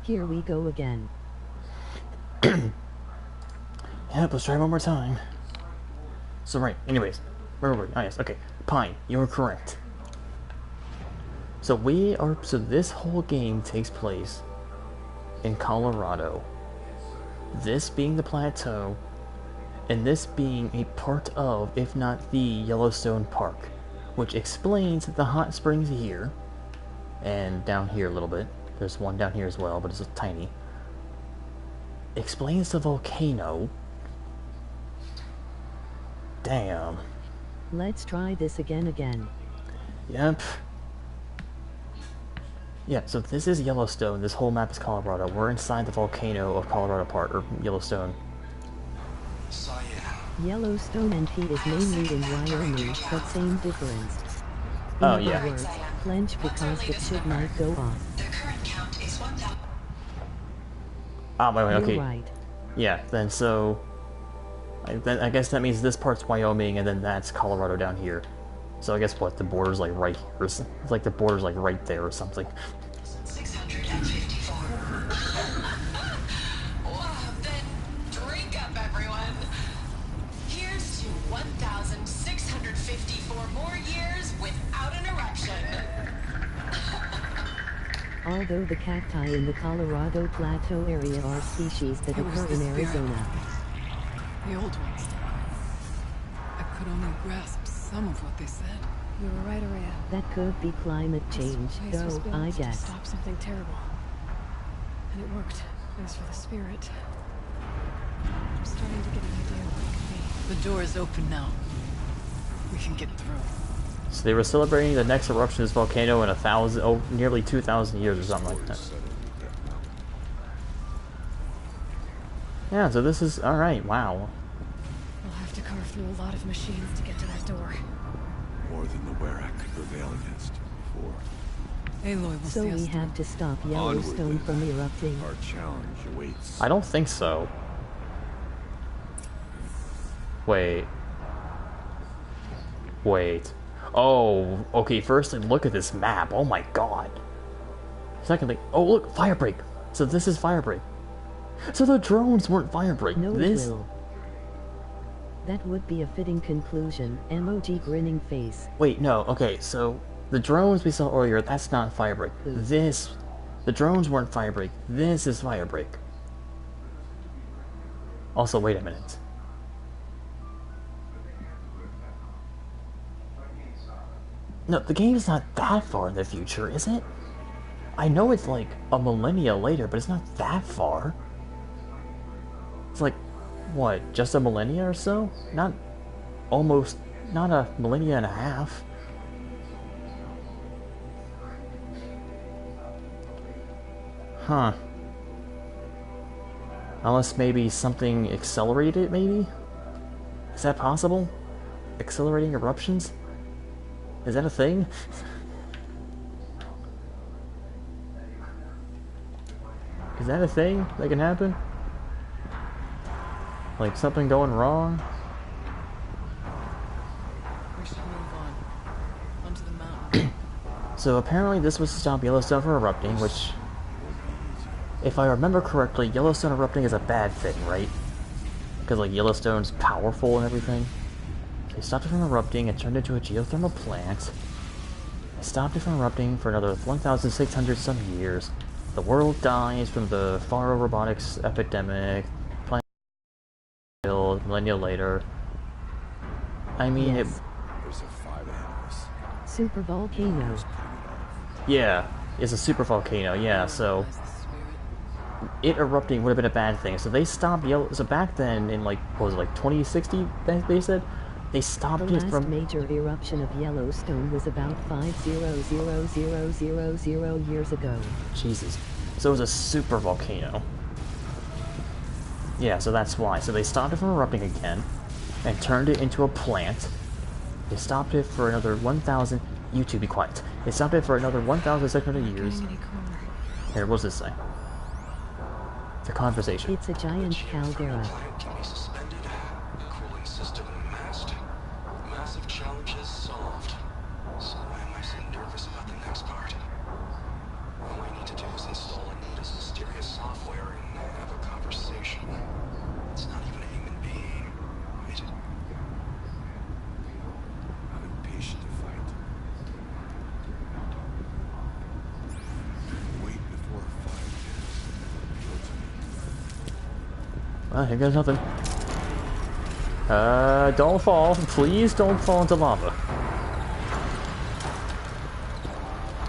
Here we go again. Yep, let's try one more time. So right, anyways, where were we? Oh yes, okay. Pine, you were correct. So this whole game takes place in Colorado. This being the plateau, and this being a part of, if not the Yellowstone Park, which explains the hot springs here, and down here a little bit. There's one down here as well, but it's tiny. Explains the volcano. Damn. Let's try this again. Yep. Yeah, so this is Yellowstone. This whole map is Colorado. We're inside the volcano of Colorado Park, or Yellowstone. Yellowstone NP is mainly in Wyoming, but same difference. In Oh, other yeah. words, clench because the ship might go off. Ah, wait, okay. You're right. Yeah, then so... I guess that means this part's Wyoming, and then that's Colorado down here. So I guess what, the border's like right here, or it's like the border's like right there or something. 654. Wow, then drink up, everyone. Here's to 1,654 more years without an eruption. Although the cacti in the Colorado Plateau area are species that occur in Arizona. The old ones. I could only grasp some of what they said. You were right, Araya. That could be climate change, This place was though, built I to guess. stop something terrible. And it worked. Thanks for the spirit. I'm starting to get an idea of what it could be. The door is open now. We can get through. So they were celebrating the next eruption of this volcano in nearly 2,000 years or something like that. Yeah, so this is... alright, wow. We'll have to carve through a lot of machines to get to that door. More than the Werak could prevail against before. Aloy will So see us we have to stop Yellowstone from erupting. Our challenge awaits. I don't think so. Wait. Oh, okay, firstly, look at this map. Oh my god. Secondly, oh look, Firebreak. So this is Firebreak. So the drones weren't Firebreak. No this... drill. That would be a fitting conclusion. Emoji grinning face. Wait, no, okay, so the drones we saw earlier, that's not Firebreak. The drones weren't Firebreak. This is Firebreak. Also, wait a minute. No, the game's not that far in the future, is it? I know it's like a millennia later, but it's not that far. It's like, what, just a millennia or so? Not a millennia and a half. Huh. Unless maybe something accelerated it, maybe? Is that possible? Accelerating eruptions? Is that a thing? Is that a thing that can happen? Like something going wrong? We should move on. Onto the mountain. So apparently this was to stop Yellowstone from erupting, which... if I remember correctly, Yellowstone erupting is a bad thing, right? Because like Yellowstone's powerful and everything. They stopped it from erupting and turned it into a geothermal plant. They stopped it from erupting for another 1,600 some years. The world dies from the Faro robotics epidemic. Planet killed millennia later. I mean, Yes. There's a 5 ahead of us. Super volcano. yeah, it's a super volcano, yeah, so As the spirit. it erupting would have been a bad thing. So they stopped so back then in like, what was it, like 2060, they said? They stopped The it last from... major eruption of Yellowstone was about 5,000,000 years ago. Jesus. So it was a super volcano. Yeah, so that's why. So they stopped it from erupting again, and turned it into a plant. They stopped it for another 1,000... You two be quiet. They stopped it for another 1,600 years. Getting any cooler. Here, what does this say? The conversation. It's a giant caldera. Plant can be suspended. Cooling system masked. Massive challenges solved. So why am I so nervous about the next part? All we need to do is install this mysterious software and have a conversation. It's not even a human being, right? I'm impatient to fight. Wait before a fight is the ultimate. Well, here goes nothing. Don't fall. Please don't fall into lava.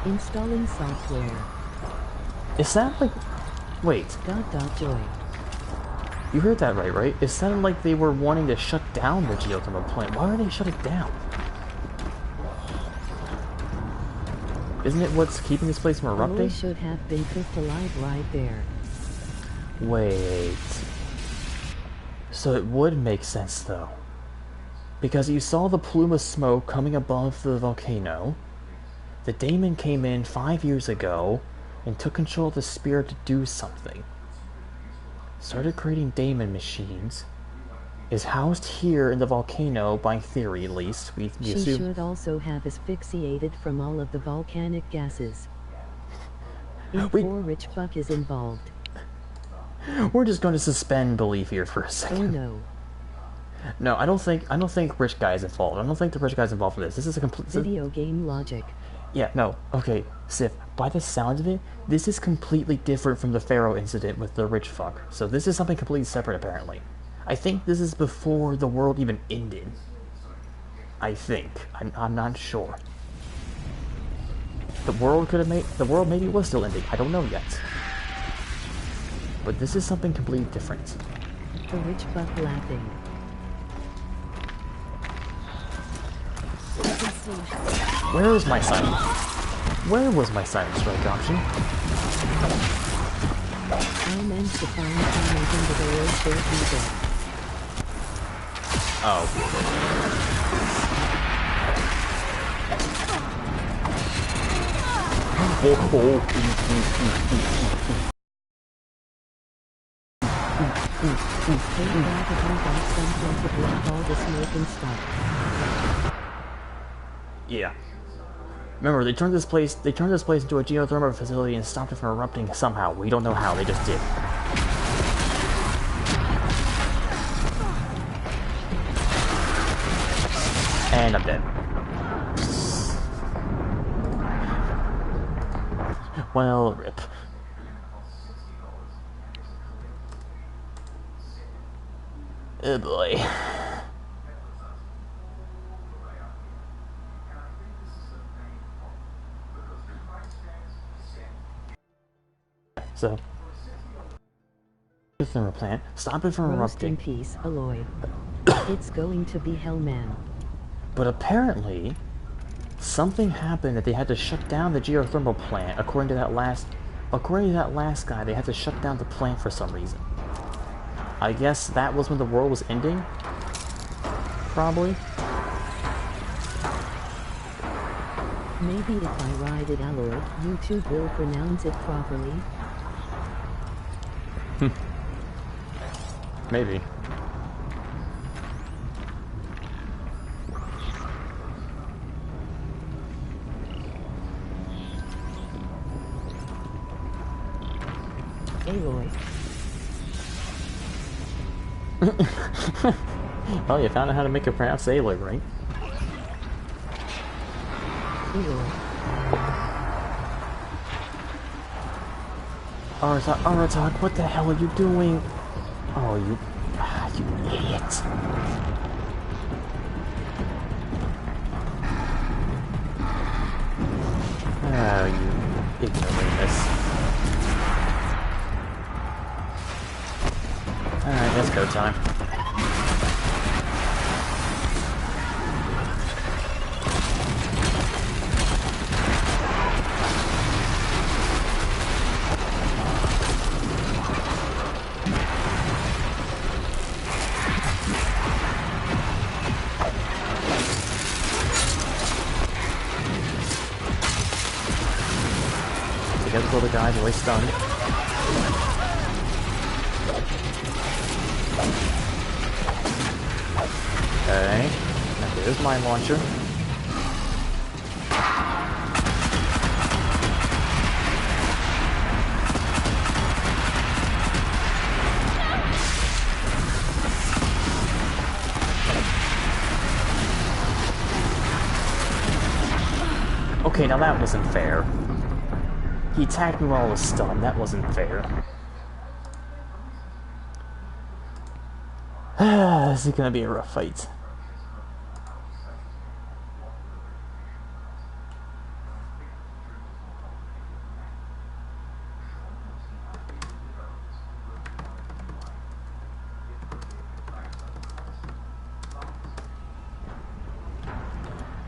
Installing software. It sounded like... Wait, Joy. you heard that right? It sounded like they were wanting to shut down the geothermal plant. Why would they shut it down? Isn't it what's keeping this place from erupting? Alloy should have been cooked alive right there. Wait. So it would make sense, though. Because you saw the plume of smoke coming above the volcano. The daemon came in 5 years ago and took control of the spirit to do something. Started creating daemon machines. Is housed here in the volcano, by theory at least. We She assume. should also have asphyxiated from all of the volcanic gases. Before Rich Buck is involved. We're just going to suspend belief here for a Oh second. no. No, I don't think Rich Guy is involved. I don't think the Rich Guy's involved in this. This is a complete... Video game logic. Yeah, no. Okay, Sif, by the sound of it, this is completely different from the Pharaoh incident with the rich fuck. So this is something completely separate, apparently. I think this is before the world even ended. I think. I'm not sure. The world maybe was still ending. I don't know yet. But this is something completely different. The Rich Buck laughing. Where is my silence? Where was my silence strike option? I meant to find someone in the doors for people. Oh. Take back if you got something to block all the smoke and stuff. Yeah. Remember, they turned this place into a geothermal facility and stopped it from erupting somehow. We don't know how, they just did. And I'm dead. Well, rip. Oh boy. So, the thermal plant, stop it from Rest in erupting. peace, Aloy. It's going to be Hellman. But apparently, something happened that they had to shut down the geothermal plant. According to that last guy, they had to shut down the plant for some reason. I guess that was when the world was ending. Probably. Maybe if I write it Aloy, YouTube will pronounce it properly. Maybe. Aloy. Well, you found out how to make it pronounce Aloy, right? Aloy. Aratak, what the hell are you doing? Oh, you idiot. Oh, you ignoramus. Alright, let's go time. Together with the guys always stunned. Okay, now there's my launcher. Okay, now that wasn't fair. He attacked me while I was stunned. That wasn't fair. This is gonna be a rough fight.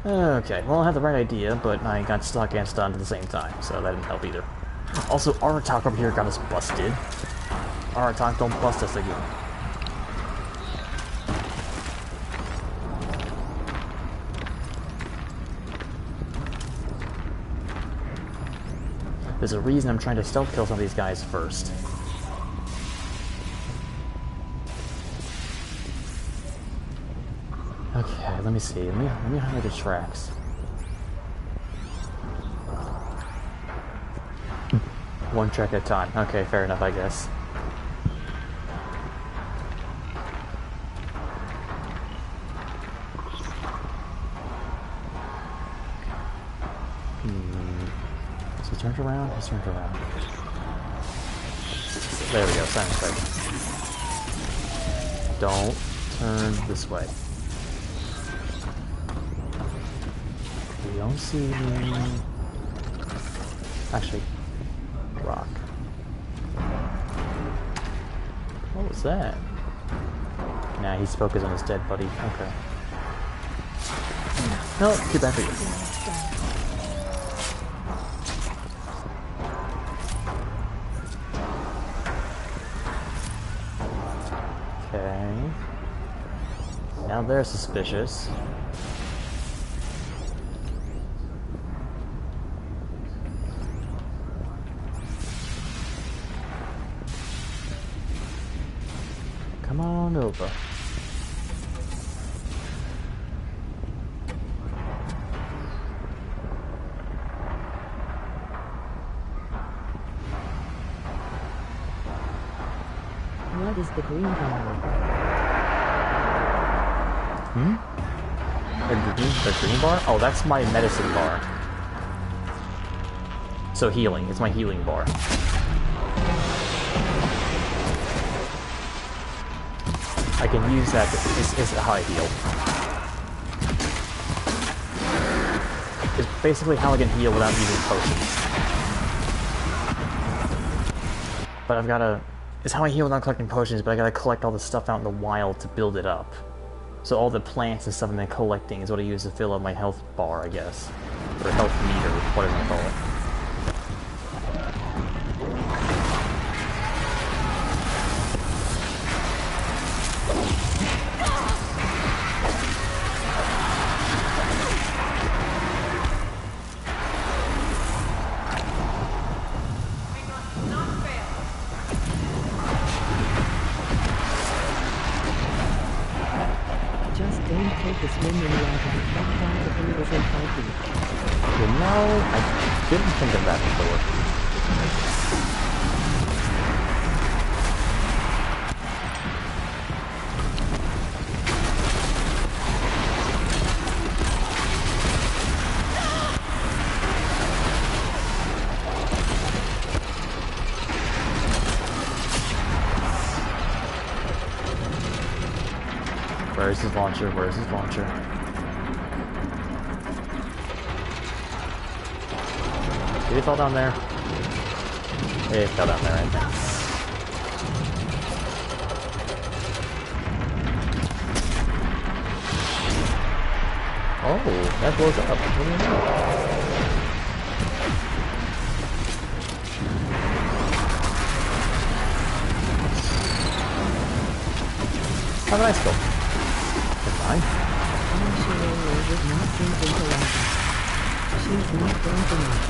Okay, well I had the right idea, but I got stuck and stunned at the same time, so that didn't help either. Also, Aratak over here got us busted. Aratak, don't bust us again. There's a reason I'm trying to stealth kill some of these guys first. Okay, let me see. Let me highlight the tracks. One track at a time. Okay, fair enough, I guess. So he turned around, he's turned around. There we go, silence right. Don't turn this way. You don't see me. Actually, rock. What was that? Nah, he's focused on his dead buddy. Okay. No, too bad for you. Okay. Now they're suspicious. Come on over. What is the green bar? The green bar? Oh, that's my medicine bar. So healing. It's my healing bar. I can use that. It's a high heal. It's basically how I can heal without using potions. But I've gotta... It's how I heal without collecting potions, but I gotta collect all the stuff out in the wild to build it up. So all the plants and stuff I've been collecting is what I use to fill up my health bar, I guess. Or health meter, whatever you call it. Just don't take this woman out of the fuck out of who isn't healthy. You know, I didn't think of that before. Where's his launcher? Where's his launcher? Did he fall down there? Yeah, he fell down there, I think. Oh, that blows up. What do you know? Have a nice go. Fine. She's not going to lie.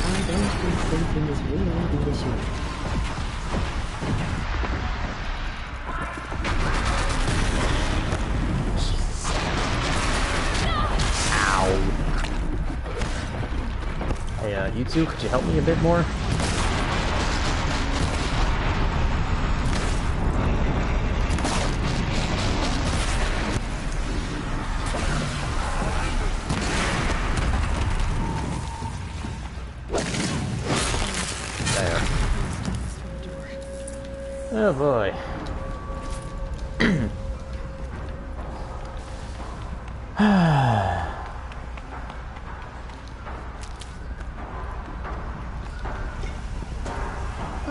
I don't think thinking is really the issue. Ow. Hey, you two, could you help me a bit more? Oh boy.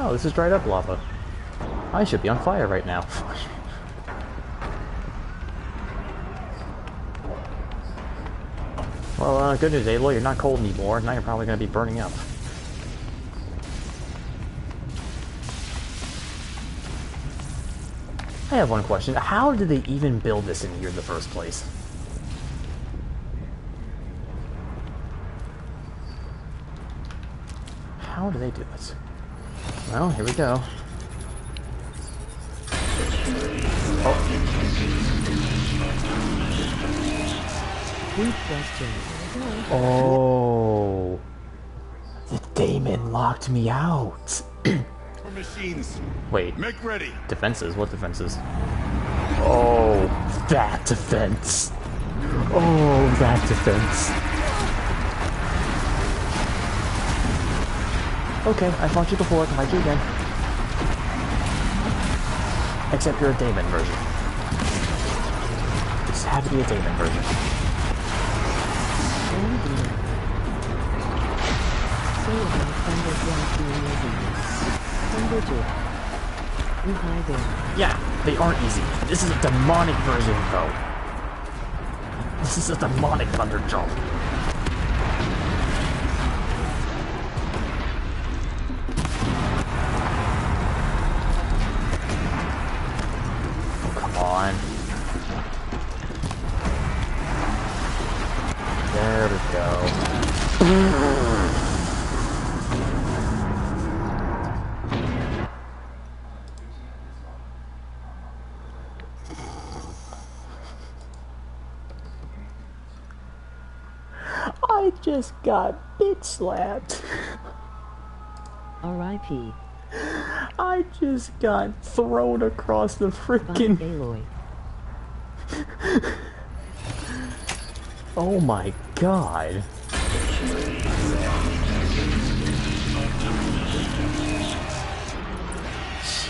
Oh, this is dried up lava. I should be on fire right now. Well, good news, Aloy, you're not cold anymore. Now you're probably going to be burning up. I have one question. How did they even build this in here in the first place? How do they do it? Well, here we go. Good question. Oh. The daemon locked me out. For machines. Wait. Make ready. Defenses? What defenses? Oh, that defense. Oh, that defense. Okay, I fought you before, I can fight you again. Except you're a daemon version. It just had to be a daemon version. So about Thunderjack being easy. Thunderjack. You hi there. Yeah, they aren't easy. This is a demonic version, though. This is a demonic thunder jump. Oh, come on. There we go. I just got bit slapped. R.I.P. I just got thrown across the Bye, freaking. Aloy. Oh my god.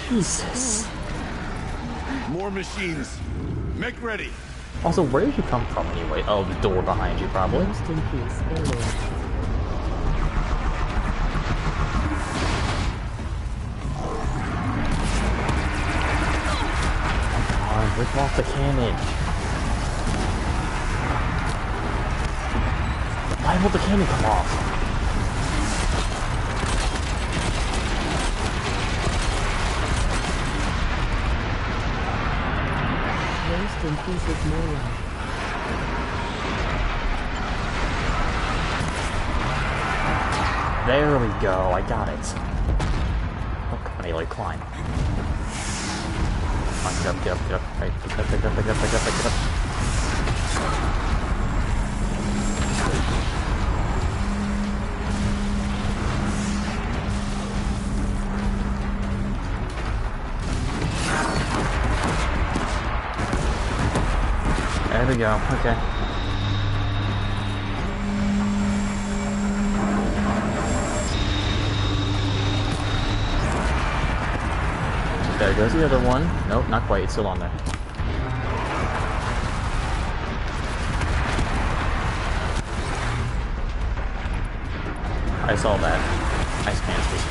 Jesus. More machines. Make ready. Also, where did you come from anyway? Oh, the door behind you, probably. Rest in peace, Aloy. Come on, rip off the cannon. Why won't the cannon come off? Rest in peace is more life. There we go, I got it. Oh, come on, Aloy, climb. Come on, get up, get up, get up. Right, pick up, pick up, pick up, pick up, pick up. There we go, okay. There goes the other one. Nope, not quite, it's still on there. I saw that. Ice canisters.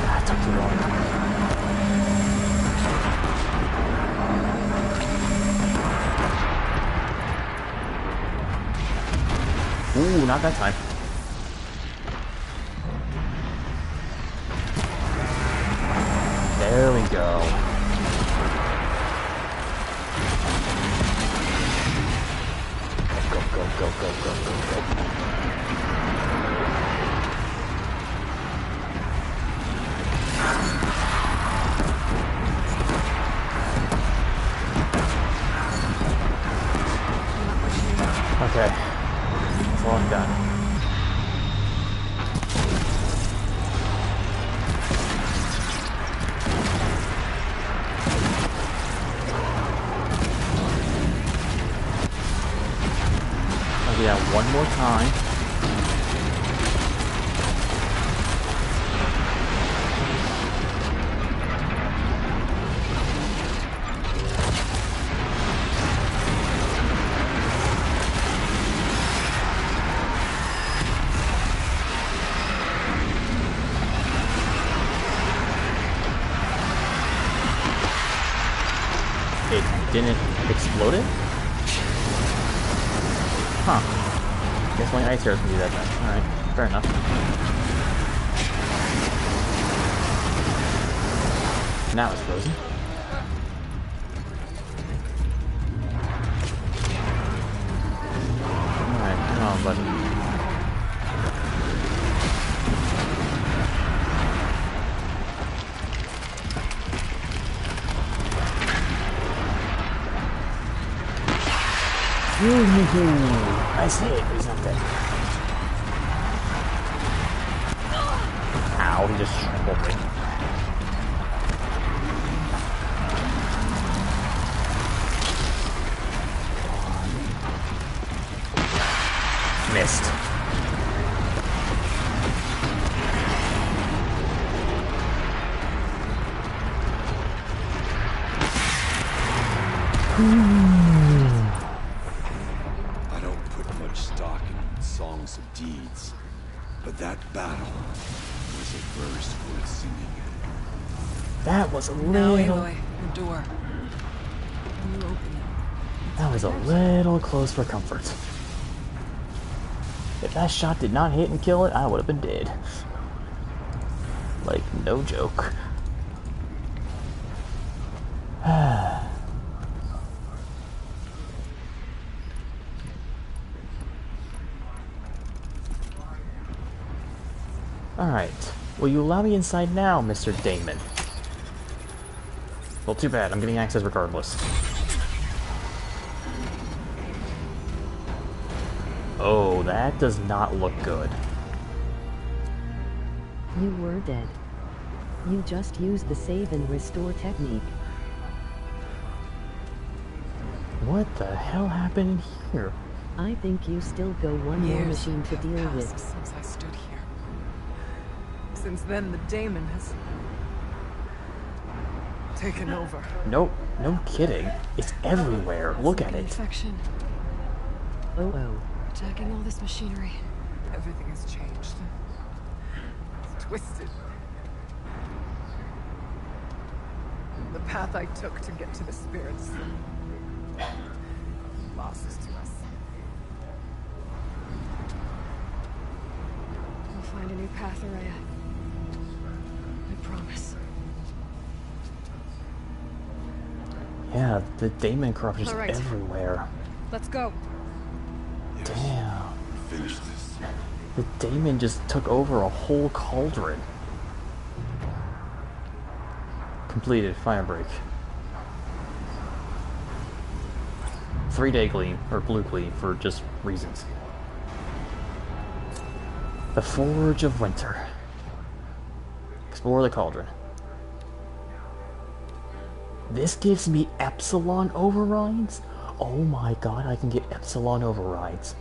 God, it took too long. Ooh, not that time. There we go. Go, go, go, go, go, go, go. Okay. That's all I've got. one more time. It didn't explode it? Huh. Guess my ice arrows can do that then. Alright, fair enough. Now it's frozen. Alright, come on, buddy. Nice hit, but he's not dead. Ow, he just trampled me. Missed. I don't put much stock in songs of deeds, but that battle was a verse worth singing. That was a Now, little... Aloy, the door. When you open it, That was a little close for comfort. If that shot did not hit and kill it, I would have been dead. Like, no joke. Alright. Will you allow me inside now, Mr. Damon? Well, too bad. I'm getting access regardless. Oh, that does not look good. You were dead. You just used the save and restore technique. What the hell happened here? I think you still go one more years machine to have deal passed with. since I stood here. Since then, the daemon has taken over. Nope, no kidding. It's everywhere. Look at An it. infection, Oh oh. attacking all this machinery. Everything has changed. It's twisted. The path I took to get to the spirits lost to us. We'll find a new path, Araya. I promise. Yeah, the Damon corruption is All right. everywhere. Let's go. Damn. Finish this. The Damon just took over a whole cauldron. Completed. Firebreak. 3-day gleam, or blue gleam, for just reasons. The Forge of Winter. Explore the cauldron. This gives me Epsilon overrides? Oh my god, I can get Epsilon overrides.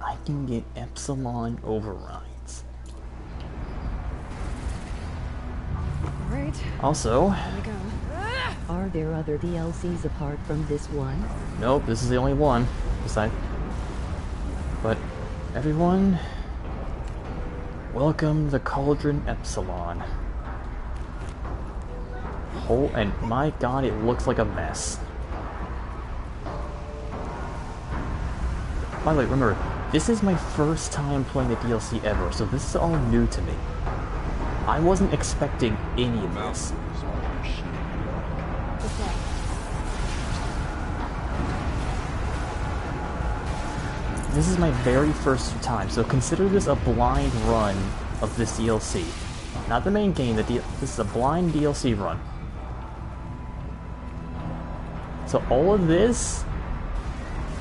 I can get Epsilon overrides. All right, Also, here we go. Are there other DLCs apart from this one? nope, this is the only one. Besides, but everyone, welcome the Cauldron Epsilon. Oh, and my god, it looks like a mess. By the way, remember, this is my first time playing the DLC ever, so this is all new to me. I wasn't expecting any of this. This is my very first time, so consider this a blind run of this DLC. Not the main game, this is a blind DLC run. So all of this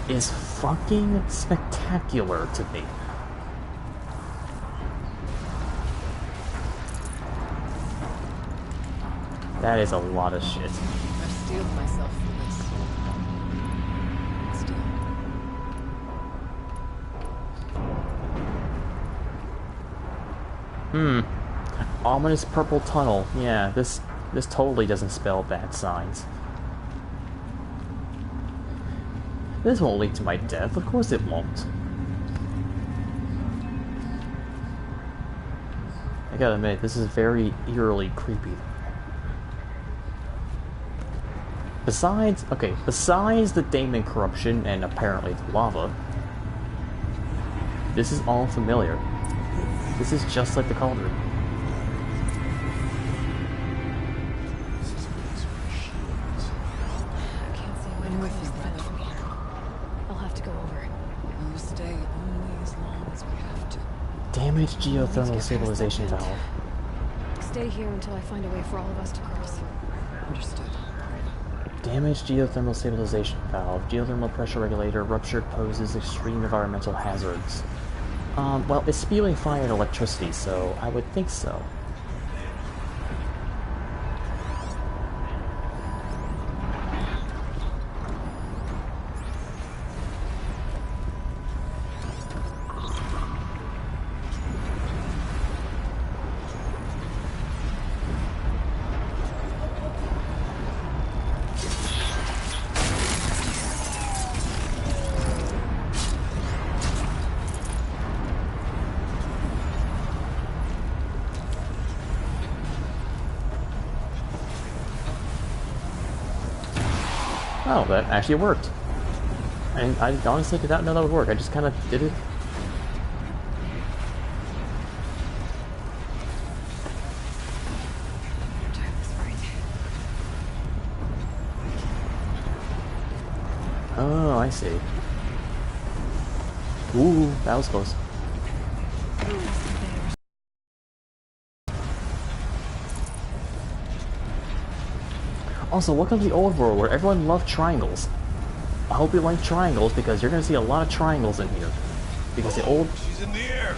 is fucking spectacular to me. That is a lot of shit. I've steeled myself for this. Still. Ominous purple tunnel. Yeah, this totally doesn't spell bad signs. This won't lead to my death. Of course it won't. I gotta admit, this is very eerily creepy. Besides the Daemon corruption and apparently the lava, this is all familiar. This is just like the Cauldron. I can't see a way to I'm with close you. the vent from here. I'll have to go over. You stay only as long as we have to. Damaged Let's get geothermal past stabilization that valve. vent. Stay here until I find a way for all of us to cross. Understood. Damaged geothermal stabilization valve. Geothermal pressure regulator ruptured poses extreme environmental hazards. Well, it's spewing fire and electricity, so I would think so. Oh, that actually worked. And I honestly did not know that would work. I just kind of did it. Time is right. Oh, I see. Ooh, that was close. Also, welcome to the old world where everyone loved triangles. I hope you like triangles because you're going to see a lot of triangles in here. Because the old... She's in the air.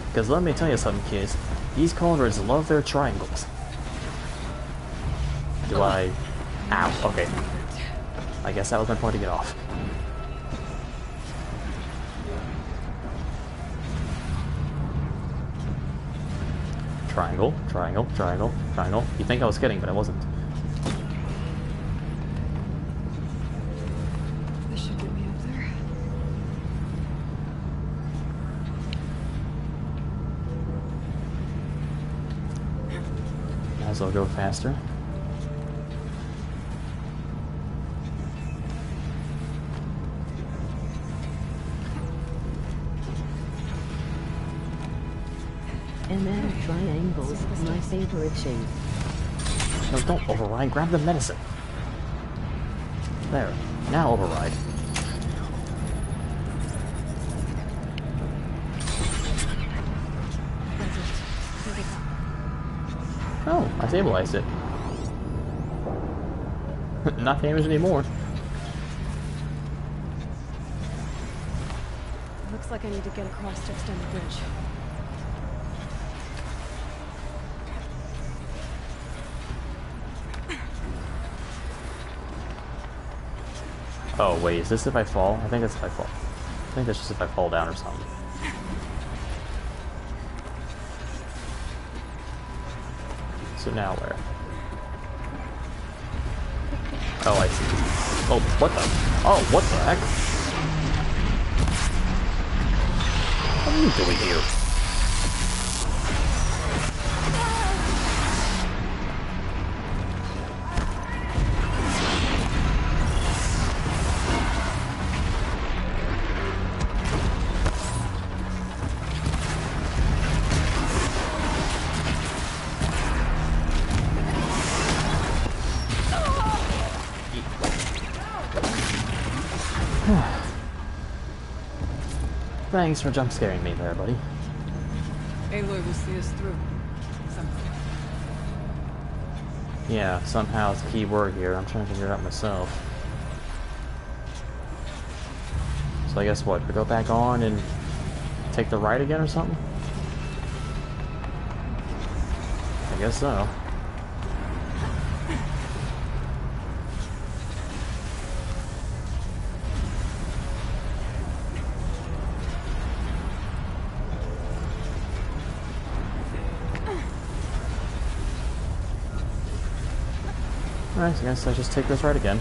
Because let me tell you something, kids. These cauldrons love their triangles. Do I... Ow, okay. I guess that was my point to get off. Triangle, triangle, triangle, triangle. You think I was kidding, but I wasn't. This should get me up there. Might as well go faster. And then triangles, my favorite shape. No, don't override. Grab the medicine. There. Now override. That's it. Here we go. Oh, I stabilized it. Not damaged anymore. Looks like I need to get across to extend the bridge. Oh, wait, is this if I fall? I think that's if I fall. I think that's just if I fall down or something. So now where? Oh, I see. Oh, what the? Oh, what the heck? What are you doing here? Thanks for jump scaring me there, buddy. Aloy will see us through. Somehow. Yeah, somehow it's a key word here. I'm trying to figure it out myself. So I guess what? We go back on and take the right again or something? I guess so. Alright, so I guess I just take this right again.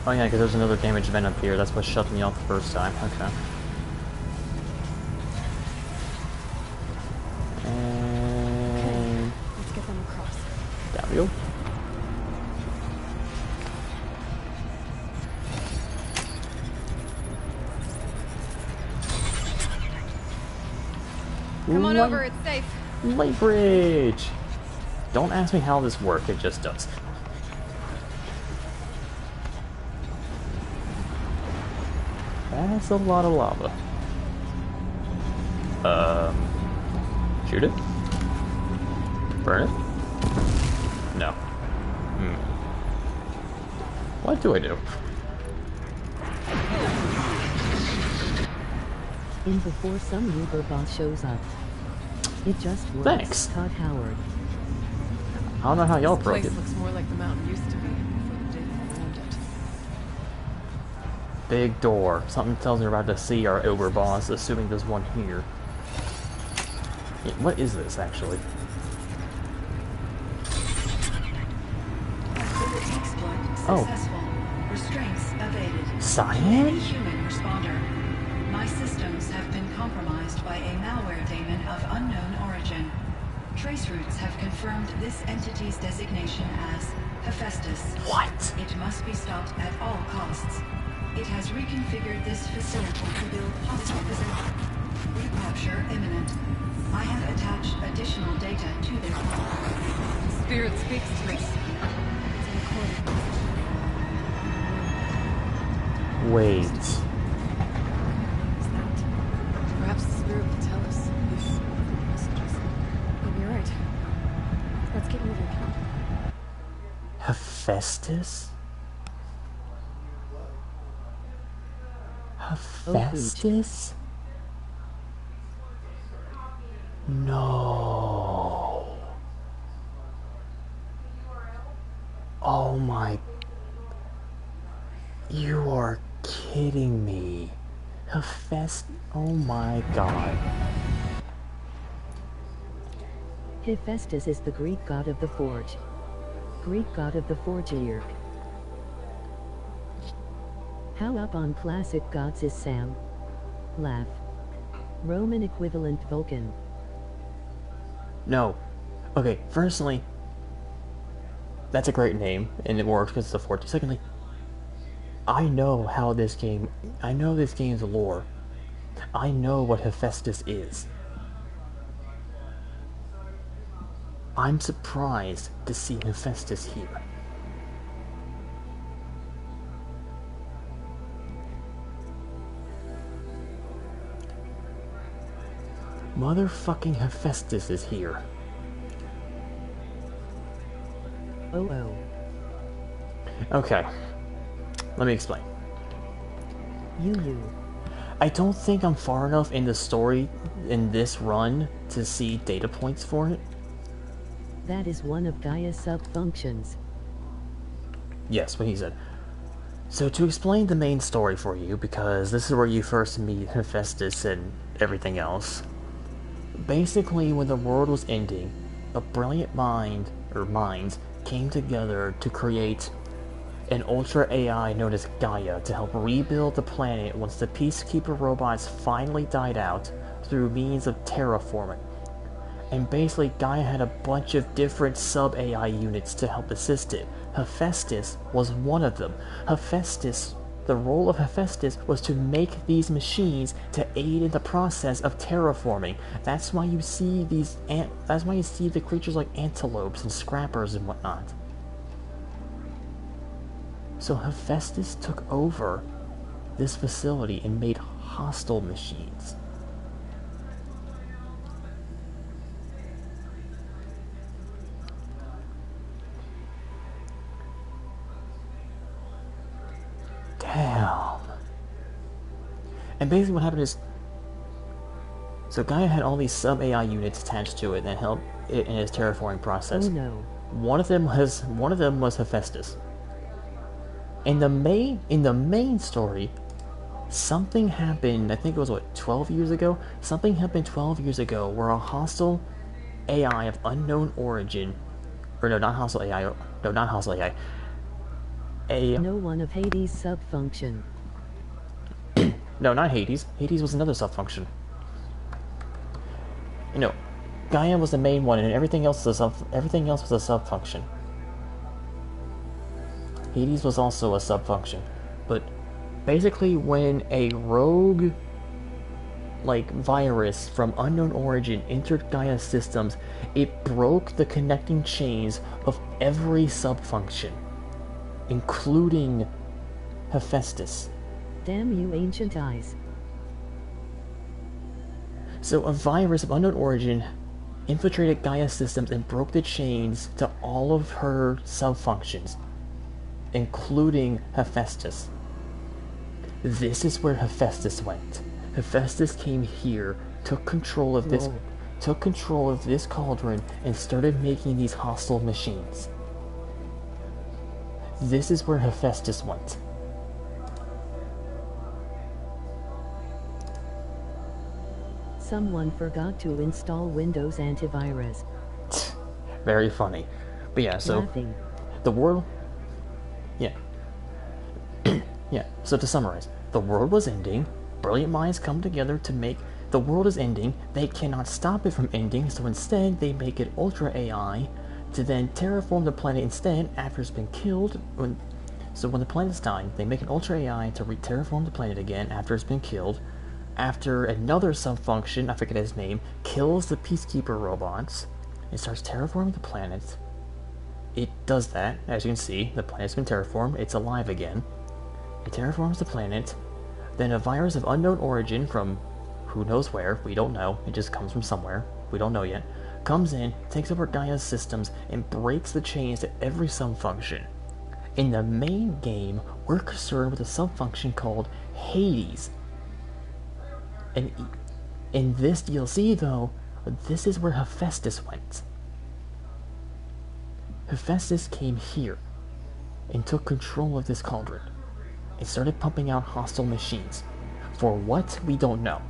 Oh yeah, because there's another damage event up here. That's what shut me off the first time. Okay. And... Let's get them across. down we go. Come on over, it's safe. Light bridge! Don't ask me how this works, it just does. That's a lot of lava. Shoot it? Burn it? No. What do I do? In before some Uber boss shows up. It just works. Thanks. Todd Howard. I don't know how y'all This broke place it. looks more like the mountain used to be before the data ruined it. Big door. Something tells me we're about to see our Uber boss, assuming there's one here. Yeah, what is this, actually? Activity exploit Oh. successful. Restraints evaded. Cyan? Human responder. My systems have been compromised by a malware daemon of unknown origin. Trace routes have confirmed this entity's designation as Hephaestus. What? It must be stopped at all costs. It has reconfigured this facility to build hostile facility. Recapture imminent. I have attached additional data to their file. The spirit speaks to us. It's a recording. Wait. Is that? Perhaps the spirit will tell us these messages. Maybe you're right. Let's get moving. Hephaestus? Hephaestus? No. Oh my... You are kidding me. Hephaestus... Oh my god. Hephaestus is the Greek god of the forge. Greek god of the forger. How up on classic gods is Sam? Laugh. Roman equivalent Vulcan. No. Okay, firstly, that's a great name, and it works because it's a forge. Secondly, I know how this game... I know this game's lore. I know what Hephaestus is. I'm surprised to see Hephaestus here. Motherfucking Hephaestus is here. Oh. Okay. Let me explain. You. I don't think I'm far enough in the story in this run to see data points for it. That is one of Gaia's sub-functions. Yes, what he said. So to explain the main story for you, because this is where you first meet Hephaestus and everything else. Basically, when the world was ending, a brilliant mind, or minds, came together to create an ultra AI known as Gaia to help rebuild the planet once the Peacekeeper robots finally died out through means of terraforming. And basically, Gaia had a bunch of different sub-AI units to help assist it. Hephaestus was one of them. The role of Hephaestus was to make these machines to aid in the process of terraforming. That's why you see that's why you see the creatures like antelopes and scrappers and whatnot. So Hephaestus took over this facility and made hostile machines. Damn. And basically what happened is, so Gaia had all these sub-AI units attached to it that helped it in its terraforming process. Oh no. One of them was Hephaestus. In the main story, something happened, I think it was what, 12 years ago? Something happened 12 years ago where a hostile AI of unknown origin, or no, not hostile AI, no, not hostile AI, No one of Hades' subfunction. no, not Hades. Hades was another subfunction. You know, Gaia was the main one, and everything else was a subfunction. Hades was also a subfunction, but basically, when a rogue, like, virus from unknown origin entered Gaia's systems, it broke the connecting chains of every subfunction, including Hephaestus. Damn you, ancient eyes. So a virus of unknown origin infiltrated Gaia's systems and broke the chains to all of her subfunctions, including Hephaestus. This is where Hephaestus went. Hephaestus came here, took control of this cauldron, and started making these hostile machines. This is where Hephaestus went. Someone forgot to install Windows antivirus. Very funny. But yeah, so Laughing. the world... Yeah. Yeah, so to summarize, the world was ending, brilliant minds come together to make... The world is ending, they cannot stop it from ending, so instead they make it Ultra AI to then terraform the planet instead after it's been killed. So when the planet's dying, they make an Ultra AI to terraform the planet again after it's been killed. After another subfunction, I forget his name, kills the Peacekeeper robots, it starts terraforming the planet. It does that, as you can see, the planet's been terraformed, it's alive again. It terraforms the planet, then a virus of unknown origin from who knows where, we don't know, it just comes from somewhere, we don't know yet, comes in, takes over Gaia's systems, and breaks the chains to every subfunction. In the main game, we're concerned with a subfunction called Hades. And in this DLC, though, this is where Hephaestus went. Hephaestus came here and took control of this cauldron and started pumping out hostile machines. For what? We don't know.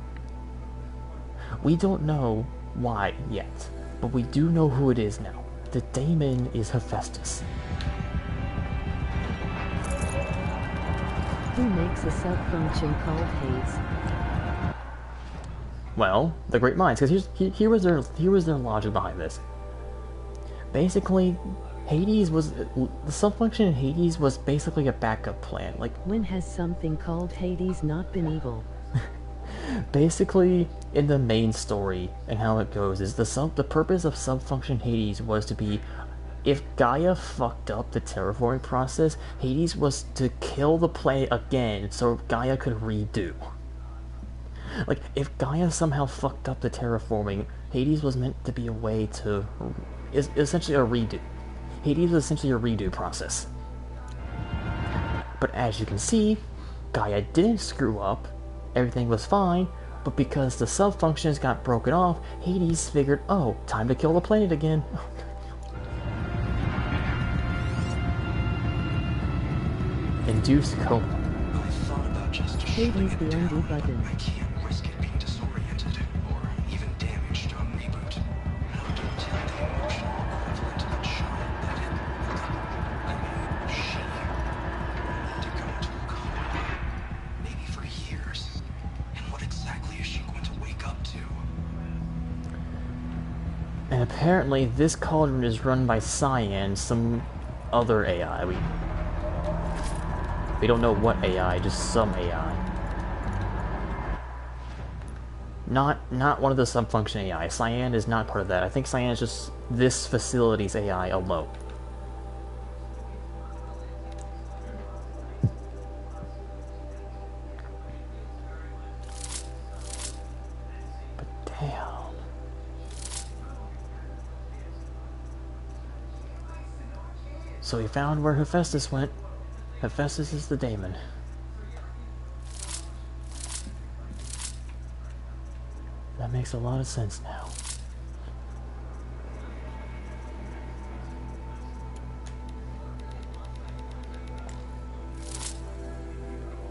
We don't know why yet, but we do know who it is now. The daemon is Hephaestus. Who makes a subfunction called Hades? Well, the great minds, because here was their logic behind this. Basically, Hades was the subfunction in Hades was basically a backup plan. Like, When has something called Hades not been evil? basically, in the main story and how it goes is the purpose of subfunction Hades was to be, if Gaia fucked up the terraforming process, Hades was to kill the planet again so Gaia could redo. Like, if Gaia somehow fucked up the terraforming, Hades was meant to be a way to... is essentially a redo. Hades was essentially a redo process. But as you can see, Gaia didn't screw up, everything was fine, but because the subfunctions got broken off, Hades figured, oh, time to kill the planet again. Induce coma. I thought about just Hades the undo button. I can't risk it being disoriented or even damaged on reboot. How to tell the emotional equivalent of a child that she need to go into a coma, maybe for years. And what exactly is she going to wake up to? And apparently this cauldron is run by Cyan, some other AI. We don't know what AI, just some AI. Not one of the subfunction AI. Cyan is not part of that. I think Cyan is just this facility's AI alone. But damn. So we found where Hephaestus went. Hephaestus is the daemon. That makes a lot of sense now.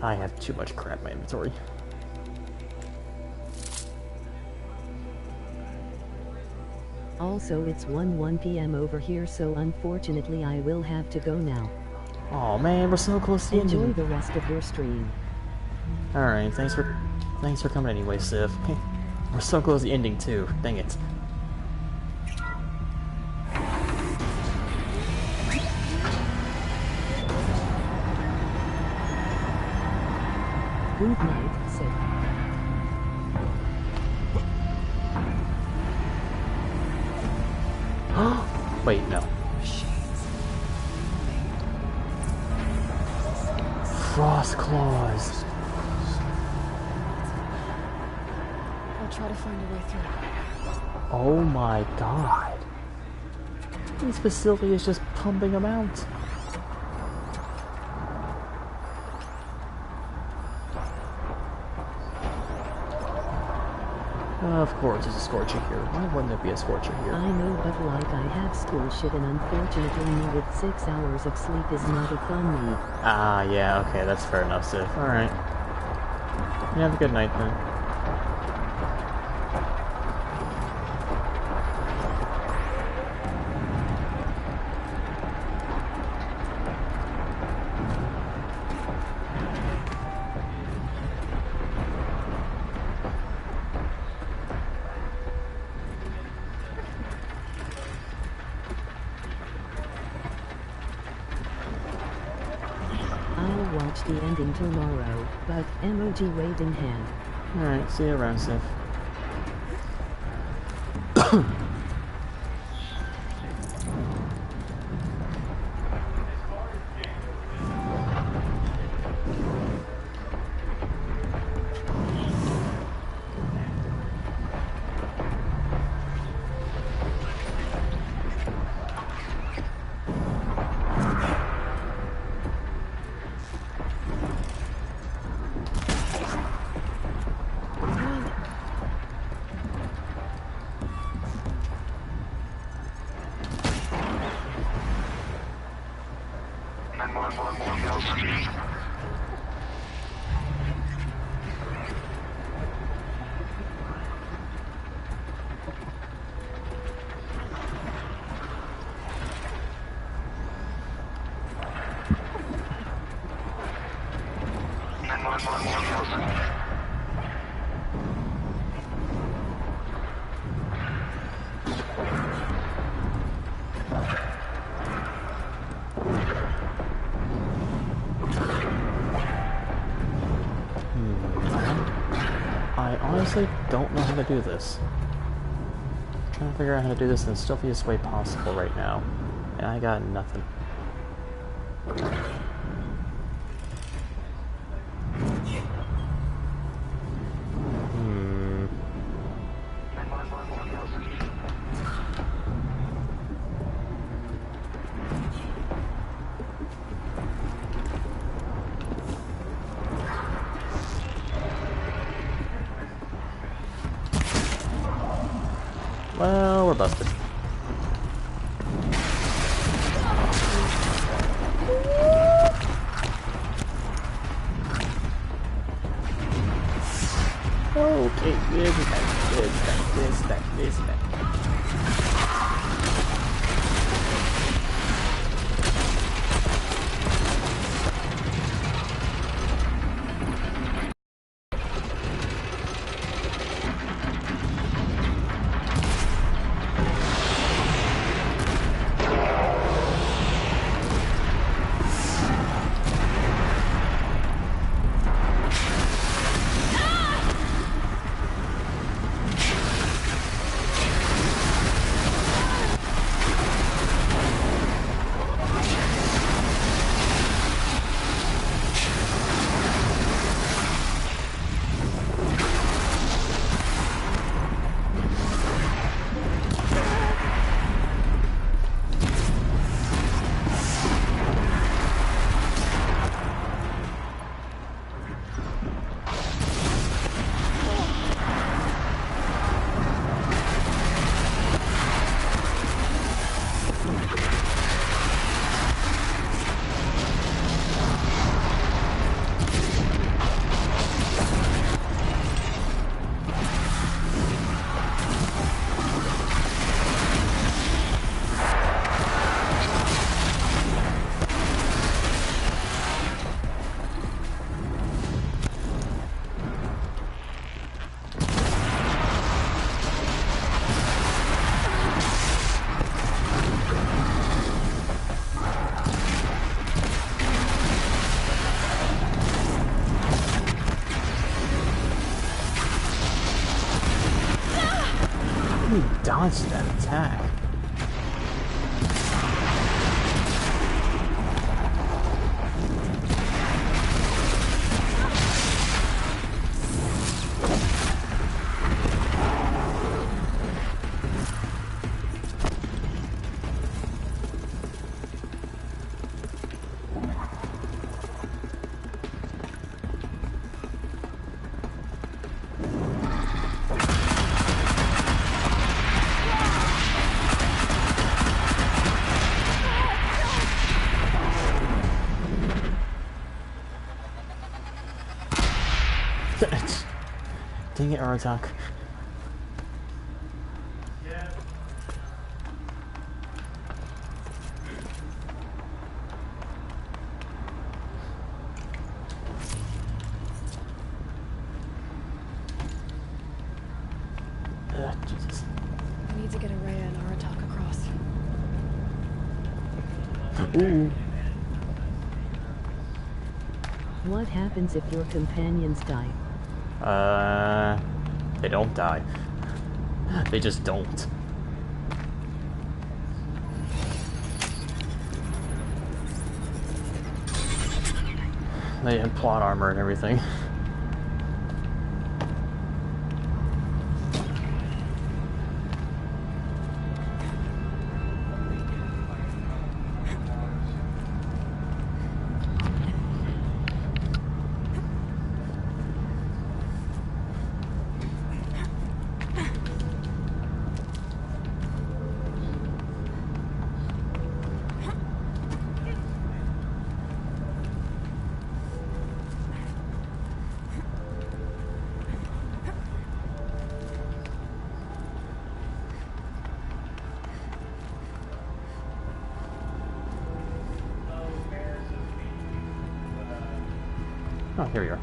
I have too much crap in my inventory. Also, it's 1 p.m. over here, so unfortunately I will have to go now. Oh man, we're so close to the Enjoy ending. the rest of your stream. Alright, thanks for coming anyway, Civ. We're so close to the ending too. Dang it. Good night, Sid. Wait, no. Frost claws. I'll try to find a way through. Oh my god. This facility is just pumping them out. Of course, there's a Scorcher here. Why wouldn't there be a Scorcher here? I know, but like I have school shit and unfortunately me with 6 hours of sleep is not a fun me. Ah, yeah, okay, that's fair enough, Civ. Alright. You have a good night then. I'll watch the ending tomorrow, but emoji waving hand. Alright, see you around, Civ. I honestly don't know how to do this. I'm trying to figure out how to do this in the stealthiest way possible right now. And I got nothing. Well, we're busted. Okay, this, that. How do we dodge that attack? Dang it, Aratak. Jesus. I need to get Araya and Aratak across. Ooh. What happens if your companions die? They don't die. They just don't. They have plot armor and everything. Oh, here we are.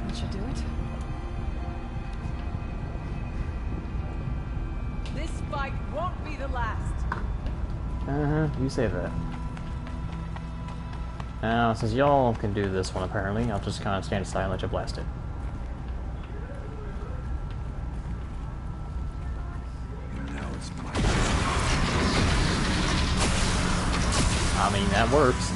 That should do it. This fight won't be the last. You say that. Now, since y'all can do this one apparently, I'll just kind of stand aside and let you blast it. Now it's my I mean, that works.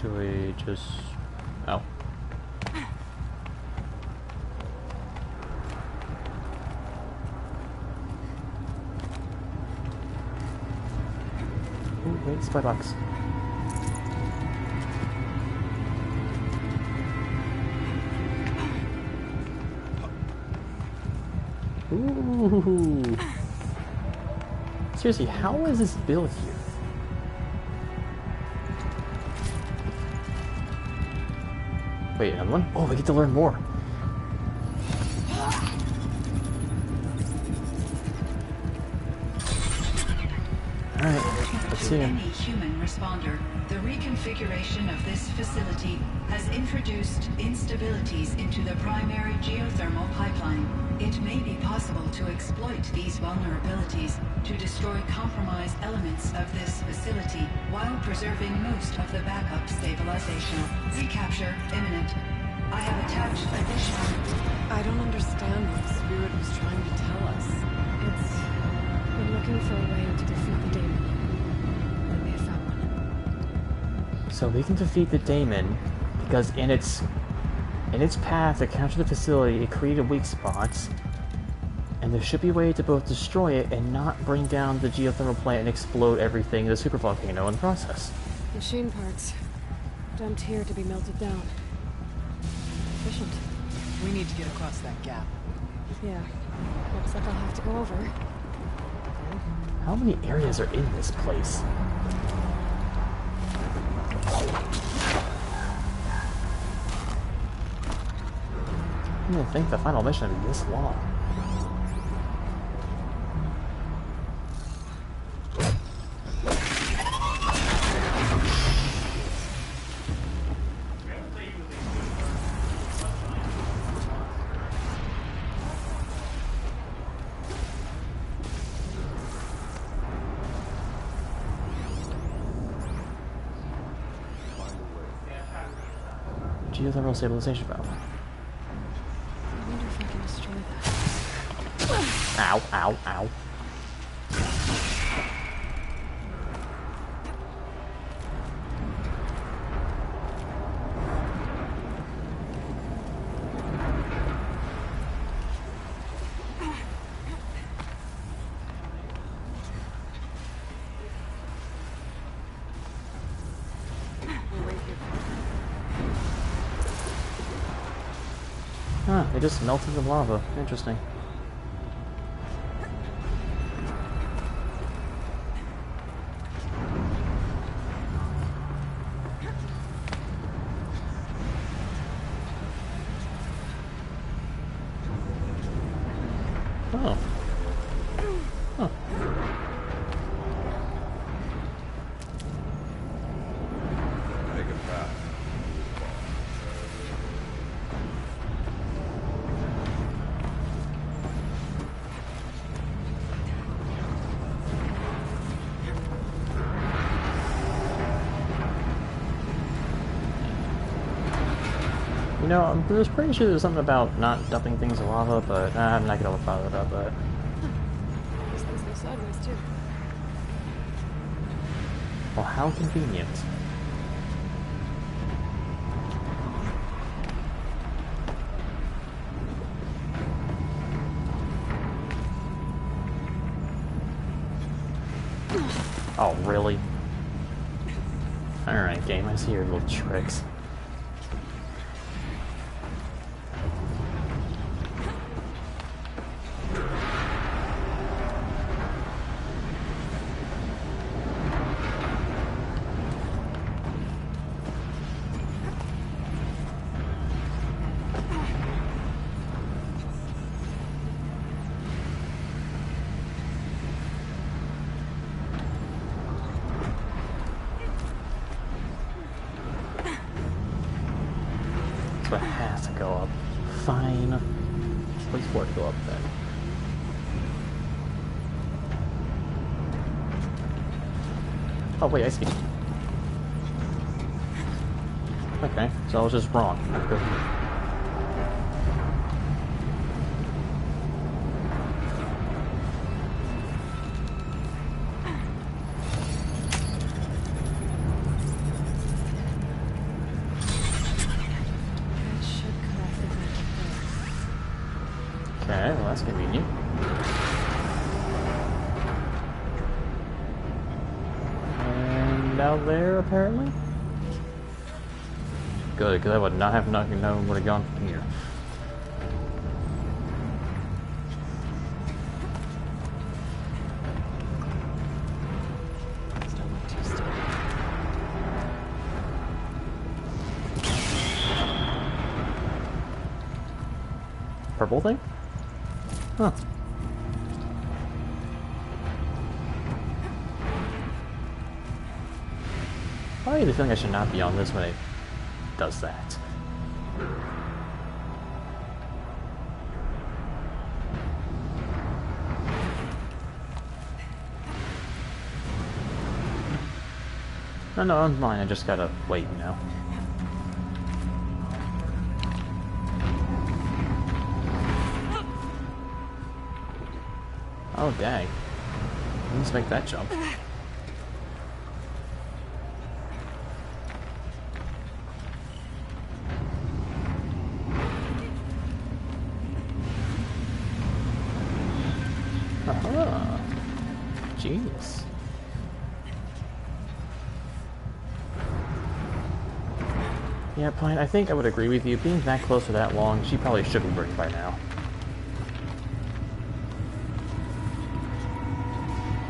Do we just... Oh. Ooh, wait, spy box. Ooh. Seriously, how is this built here? Wait, another one? Oh, we get to learn more. Alright, let's see To him. any human responder, the reconfiguration of this facility has introduced instabilities into the primary geothermal pipeline. It may be possible to exploit these vulnerabilities to destroy compromised elements of this facility while preserving most of the backup stabilization. Recapture imminent. I have attached additional... I don't understand what the spirit was trying to tell us. It's been looking for a way to defeat the Daemon. But we have found one. So we can defeat the Daemon because in its path to capture the facility, it created weak spots, and there should be a way to both destroy it and not bring down the geothermal plant and explode everything in the supervolcano in the process. Machine parts. Dumped here to be melted down. Efficient. We need to get across that gap. Yeah. Looks like I'll have to go over. How many areas are in this place? I didn't think the final mission would be this long. geothermal stabilization valve. I wonder if I can destroy that. Ow, ow, ow. Huh, they just melted the lava. Interesting. Oh. Huh. Make a path. You know, I was pretty sure there's something about not dumping things in lava, but I'm not gonna follow it up, but... These things go sideways, too. Well, how convenient. Oh, really? Alright, game, I see your little tricks. So it has to go up. Fine. Please for it to go up then. Oh wait, I see. Okay, so I was just wrong. Good. That should cut off the vent up Okay, well that's convenient. And out there, apparently? Good, because I would not have known where to go from here. there. Still look too steep. Purple thing? Huh. I get the feeling I should not be on this when it does that. No, I'm fine. I just gotta wait, you know. Oh, dang. Let's make that jump. Aha. Genius. Yeah, Pine, I think I would agree with you. Being that close for that long, she probably should be working by now.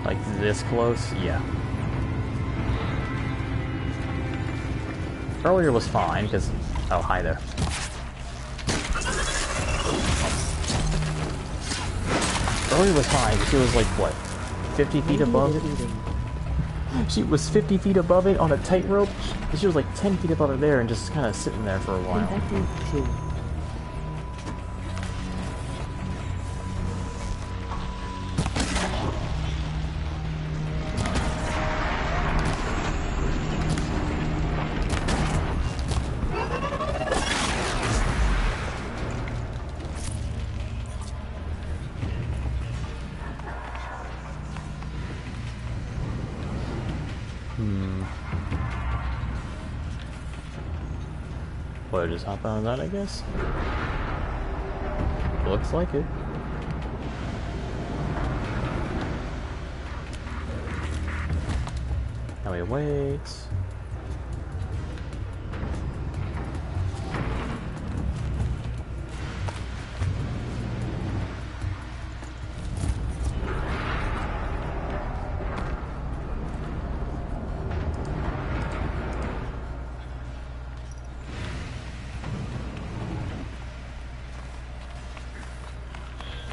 Like this close? Yeah. Earlier was fine, because... Oh, hi there. Earlier was fine, because she was like, what, 50 feet above it? She was 50 feet above it on a tightrope. She was like 10 feet above it there and just kind of sitting there for a while. Infected 2. What, just hop on that, I guess? Looks like it. Now we wait.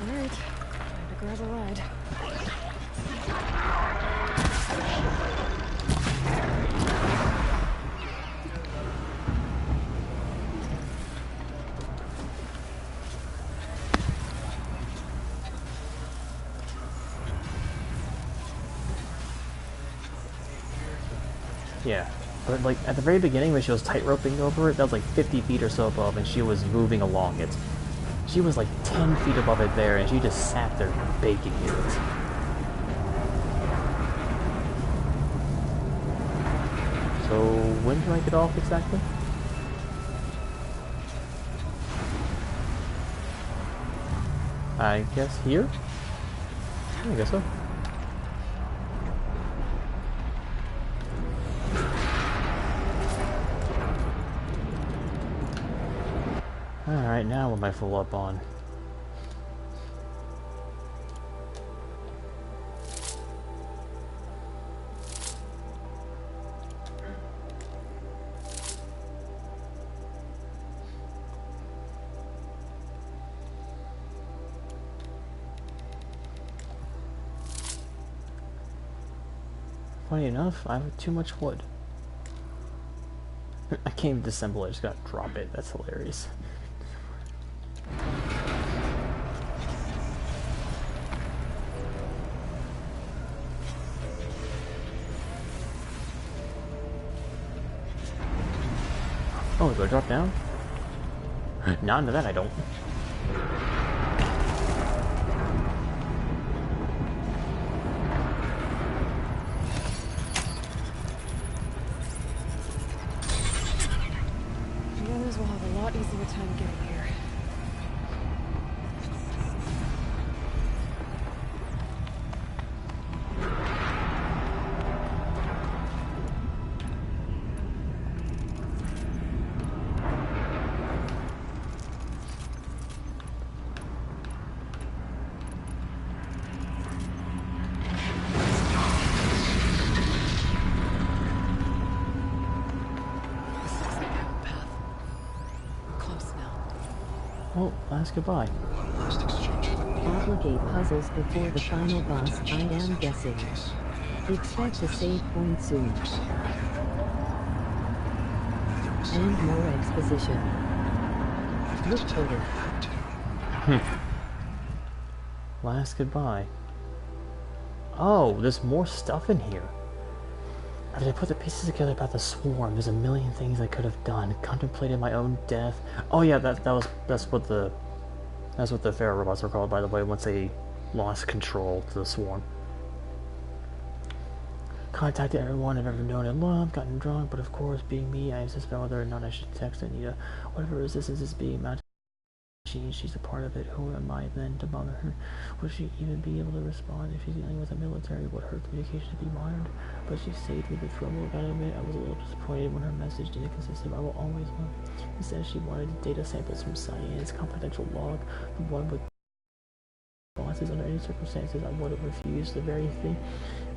Alright, time to grab a ride. Yeah, but like at the very beginning when she was tight roping over it, that was like 50 feet or so above, and she was moving along it. She was like 10 feet above it there, and she just sat there baking it. So when do I get off exactly? I guess here? I guess so. Alright, now what am I full up on? Funny enough, I have too much wood. I can't even disassemble it, I just gotta drop it. That's hilarious. Oh, do I drop down? Not into that, I don't. The others will have a lot easier time getting here. Well, last goodbye. One last exchange for the Nina. Obligate puzzles before the final boss, I am guessing. Expect a save point soon. And more exposition. Look for it. Last goodbye. Oh, there's more stuff in here. As I put the pieces together about the swarm, there's a million things I could have done. Contemplated my own death. Oh yeah, that's what the Pharaoh robots were called, by the way, once they lost control to the swarm. Contacted everyone I've ever known and loved, gotten drunk, but of course, being me, I suspect whether or not I should text Anita. Whatever resistance is being mounted, she's a part of it. Who am I then to bother her? Would she even be able to respond if she's dealing with the military? Would her communication be monitored? But she saved me the trouble. Gotta admit, I was a little disappointed when her message didn't consist of "I will always love." Instead, she wanted data samples from science, confidential log, the one with bosses. Under any circumstances, I would have refused. The very thing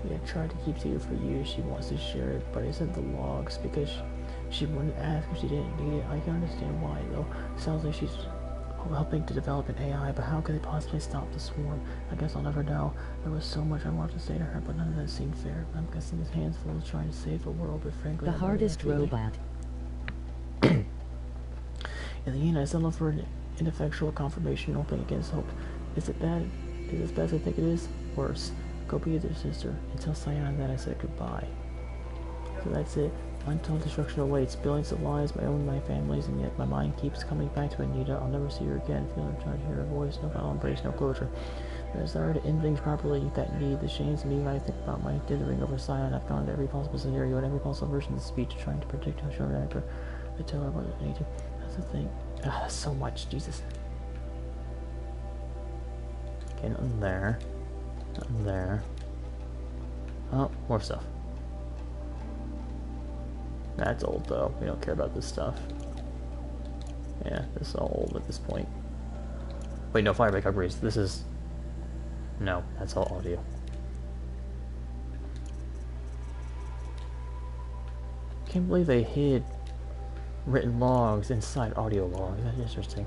we had tried to keep secret for years, she wants to share it, but I sent the logs because she wouldn't ask if she didn't need it. I can understand why, though. Sounds like she's helping to develop an AI, but how could they possibly stop the swarm? I guess I'll never know. There was so much I wanted to say to her, but none of that seemed fair. I'm guessing his hands full of trying to save the world, but frankly, The hardest robot. In the end, I settled for an ineffectual confirmation, hoping against hope. Is it bad? Is it as bad as I think it is? Worse. Go be their sister. Until Cyan and then I said goodbye. So that's it. Untold destruction awaits. Billions of lives, my own, my family's, and yet my mind keeps coming back to Anita. I'll never see her again. Feel her trying to hear her voice. No final embrace, no closure. There's already in things properly that need the shames me when I think about my dithering over Sion. I've gone to every possible scenario and every possible version of the speech trying to predict how short actor to tell her what I need to. That's the thing. Ah, that's so much, Jesus. Okay, nothing there. Nothing there. Oh, more stuff. That's old though. We don't care about this stuff. Yeah, this is all old at this point. Wait, no, Firebake upgrades. This is... No, that's all audio. Can't believe they hid written logs inside audio logs. That's interesting.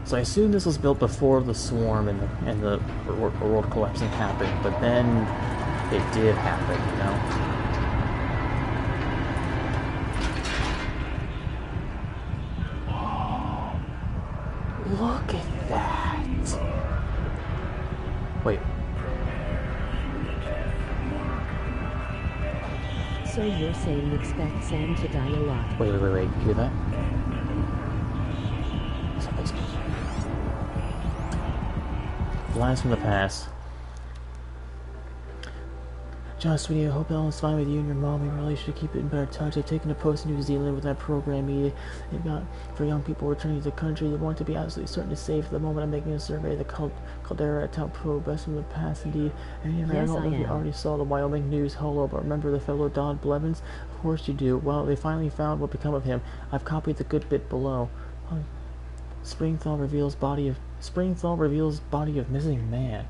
So I assume this was built before the swarm and the world collapsing happened, but then it did happen, you know? Look at that! Wait. So you're saying expect Sam to die a lot? Wait, hear that? Something's... Blast from the past. John, sweetie, I hope all is fine with you and your mom. We really should keep it in better touch. I've taken a post in New Zealand with that program they've got for young people returning to the country. They want to be absolutely certain to save. For the moment, I'm making a survey of the Caldera at Taupo, best from the past, indeed. And I don't know if you already saw the Wyoming News Holo, but remember the fellow Don Blevins? Of course you do. Well, they finally found what become of him. I've copied the good bit below. Springthaw reveals body of missing man.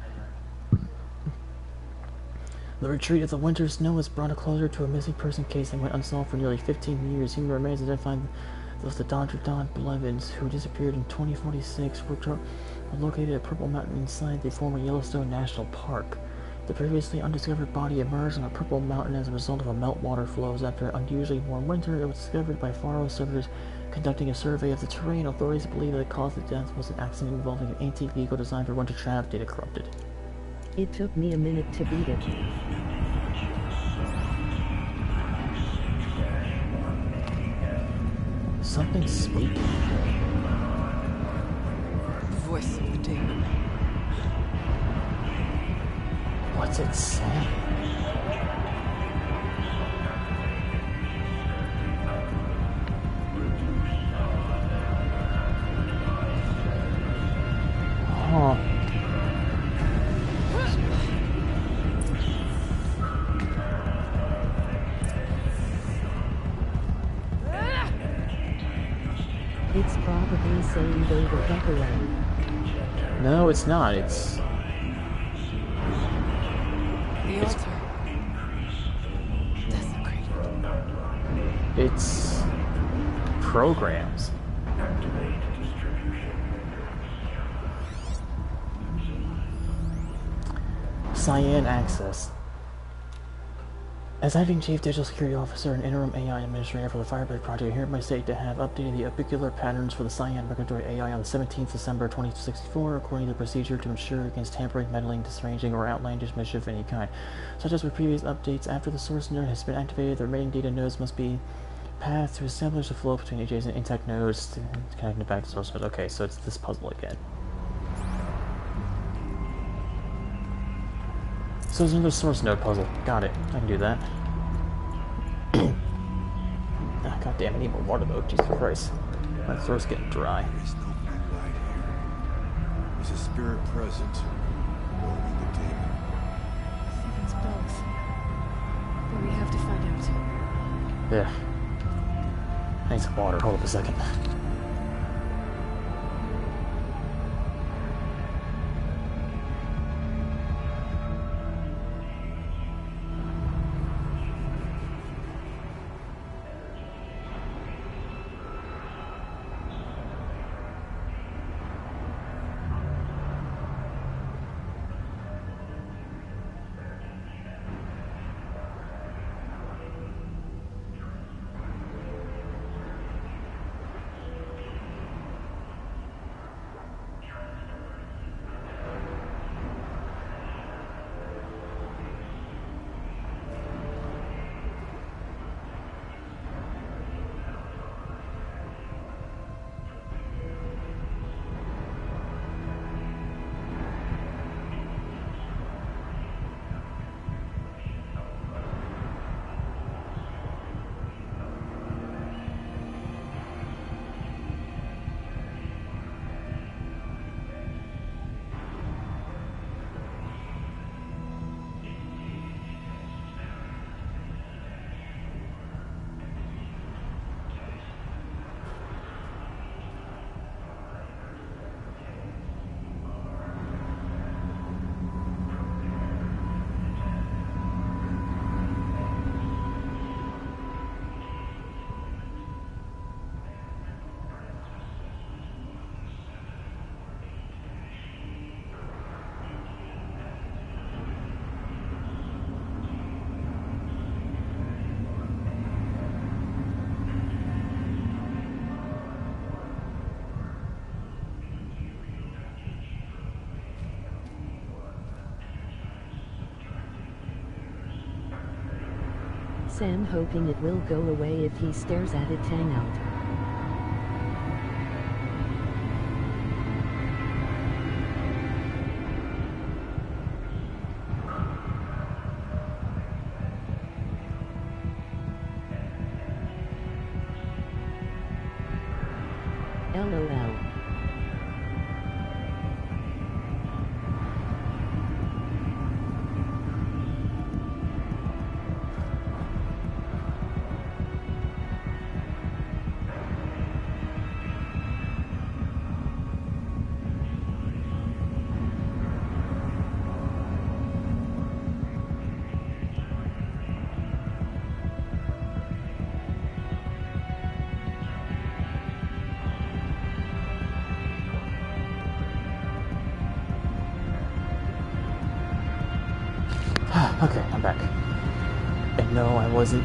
The retreat of the winter snow has brought a closure to a missing person case that went unsolved for nearly 15 years. Human remains identified of the Dr. Don Blevins, who disappeared in 2046, were located at Purple Mountain inside the former Yellowstone National Park. The previously undiscovered body emerged on the Purple Mountain as a result of a meltwater flows. After an unusually warm winter, it was discovered by Faro surveyors conducting a survey of the terrain. Authorities believe that the cause of death was an accident involving an antique vehicle designed for winter travel. Data corrupted. It took me a minute to beat it. Something's speaking. The voice of the demon. What's it saying? Huh. It's probably saying go the fuck away. No, it's not. It's... The altar. Desecrated. It's... programs. Cyan access. As acting Chief Digital Security Officer and Interim AI Administrator for the Firebird Project, I hereby state to have updated the apicular patterns for the Cyan regulatory AI on the 17th December 2064, according to the procedure to ensure against tampering, meddling, disarranging, or outlandish mischief of any kind. Such as with previous updates, after the source node has been activated, the remaining data nodes must be pathed to establish a flow between adjacent intact nodes to connect it back to source node. Okay, so it's this puzzle again. So there's another source node puzzle. Got it. I can do that. Ah, God damn, I need more water though. Jesus Christ. My throat's getting dry. There is no moonlight here. There's a spirit present, or only the demon. I think it's both. But we have to find out. Yeah. I need some water. Hold up a second. Sam hoping it will go away if he stares at it hang out. LOL. Okay, I'm back. And no, I wasn't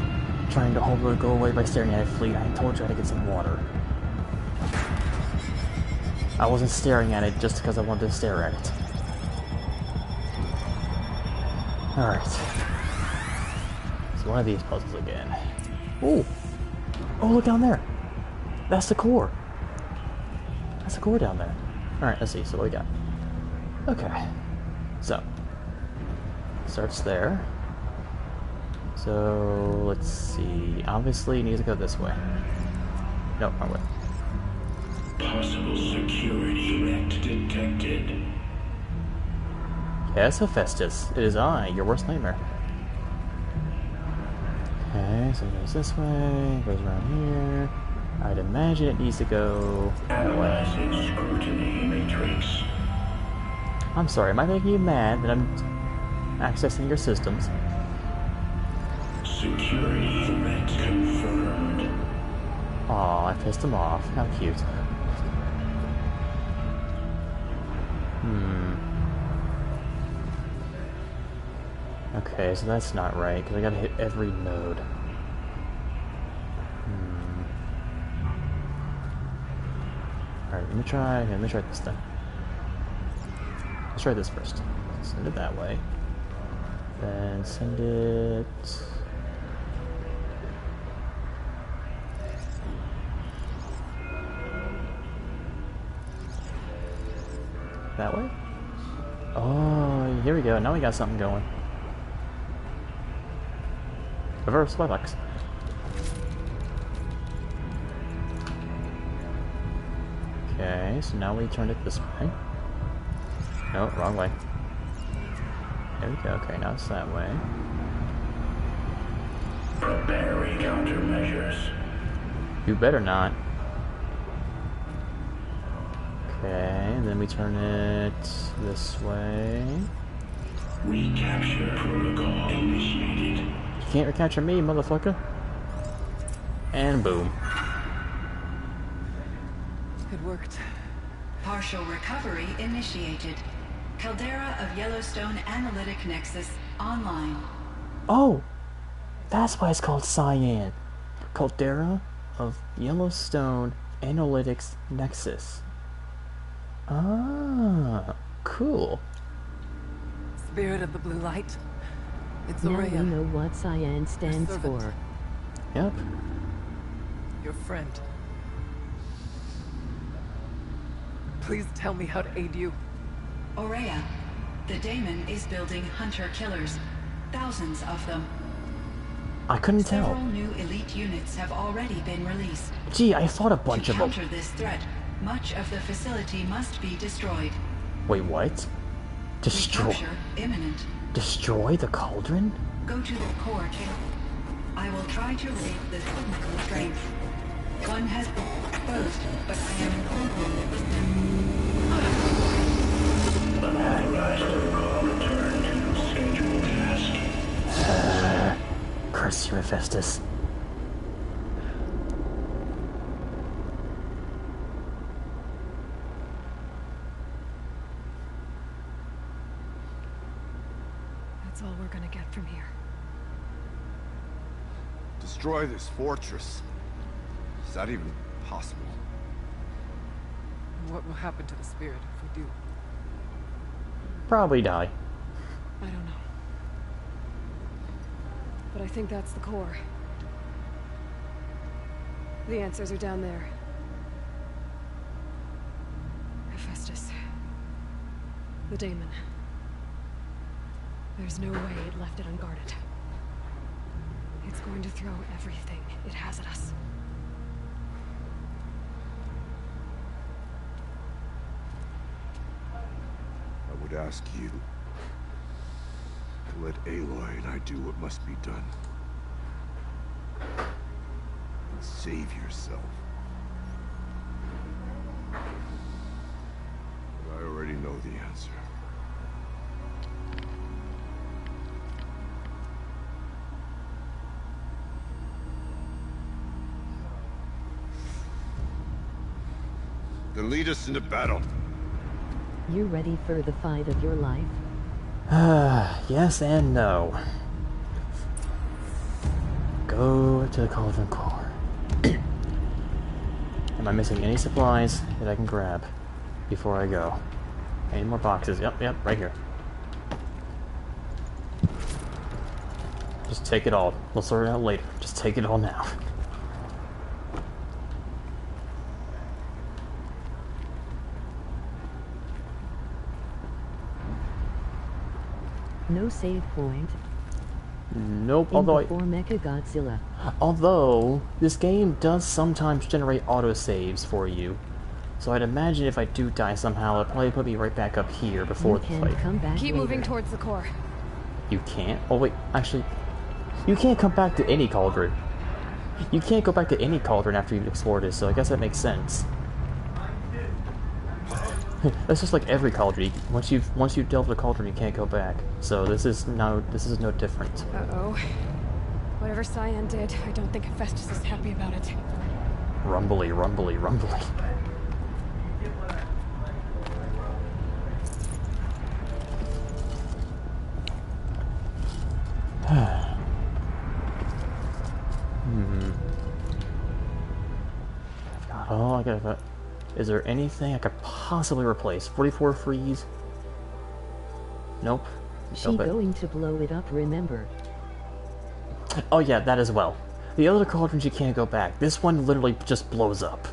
trying to hold it go away by staring at it fleet. I told you I had to get some water. I wasn't staring at it just because I wanted to stare at it. Alright. So one of these puzzles again. Ooh! Oh, look down there! That's the core! That's the core down there. Alright, let's see. So what we got? Okay. So. Starts there. So, let's see. Obviously, it needs to go this way. No, wrong way. Possible security threat detected. Yes, Hephaestus. It is I, your worst nightmare. Okay, so it goes this way, goes around here. I'd imagine it needs to go that way. Analyzing scrutiny matrix. I'm sorry, am I making you mad that I'm accessing your systems? Security threat confirmed. Aw, I pissed him off. How cute. Okay, so that's not right, because I gotta hit every node. Alright, let me try this then. Let's try this first. Send it that way. Then send it... that way? Oh, here we go. Now we got something going. Reverse Lilacs. Okay, so now we turn it this way. No, wrong way. There we go. Okay, now it's that way. Preparing countermeasures. You better not. Okay, and then we turn it this way. Recapture protocol initiated. You can't recapture me, motherfucker. And boom. It worked. Partial recovery initiated. Caldera of Yellowstone Analytic Nexus online. Oh! That's why it's called Cyan. Caldera of Yellowstone Analytics Nexus. Ah, cool. Spirit of the blue light. It's Now we Aurea, know what Cyan stands servant. for. Yep. your friend. Please tell me how to aid you. Aurea, the Daemon is building hunter-killers. Thousands of them. I couldn't tell. Several new elite units have already been released. Gee, I fought a bunch To of them. counter this threat, much of the facility must be destroyed. Wait, what? Destroy? Recapture imminent. Destroy the cauldron? Go to the core camp. I will try to raid the technical strength. One has been exposed, but I am Unauthorized protocol return to scheduled task. Curse you, Hephaestus. That's all we're gonna get from here. Destroy this fortress. Is that even possible? What will happen to the spirit if we do? Probably die. I don't know. but I think that's the core. The answers are down there. Hephaestus. The daemon. There's no way it left it unguarded. It's going to throw everything it has at us. I would ask you to let Aloy and I do what must be done. And save yourself. But I already know the answer. Then lead us into battle. You ready for the fight of your life? Yes and no. Go to the Cauldron Core. Am I missing any supplies that I can grab before I go? Any more boxes? Yep, right here. Just take it all. We'll sort it out later. Just take it all now. No save point. Nope, Before Mechagodzilla. Although, this game does sometimes generate autosaves for you. So I'd imagine if I do die somehow, it'll probably put me right back up here before the fight. Come back Keep later. moving towards the core. You can't? Oh wait, actually, you can't come back to any cauldron. You can't go back to any cauldron after you've explored it, so I guess that makes sense. That's just like every cauldron. Once you've delved a cauldron, you can't go back. So this is no different. Uh-oh. Whatever Cyan did, I don't think Hephaestus is happy about it. Rumbly, rumbly, rumbly. Oh, I gotta. Is there anything I could possibly replace? 44 freeze? Nope. She Nope. going to blow it up, remember? Oh yeah, that as well. The other cauldrons you can't go back. This one literally just blows up.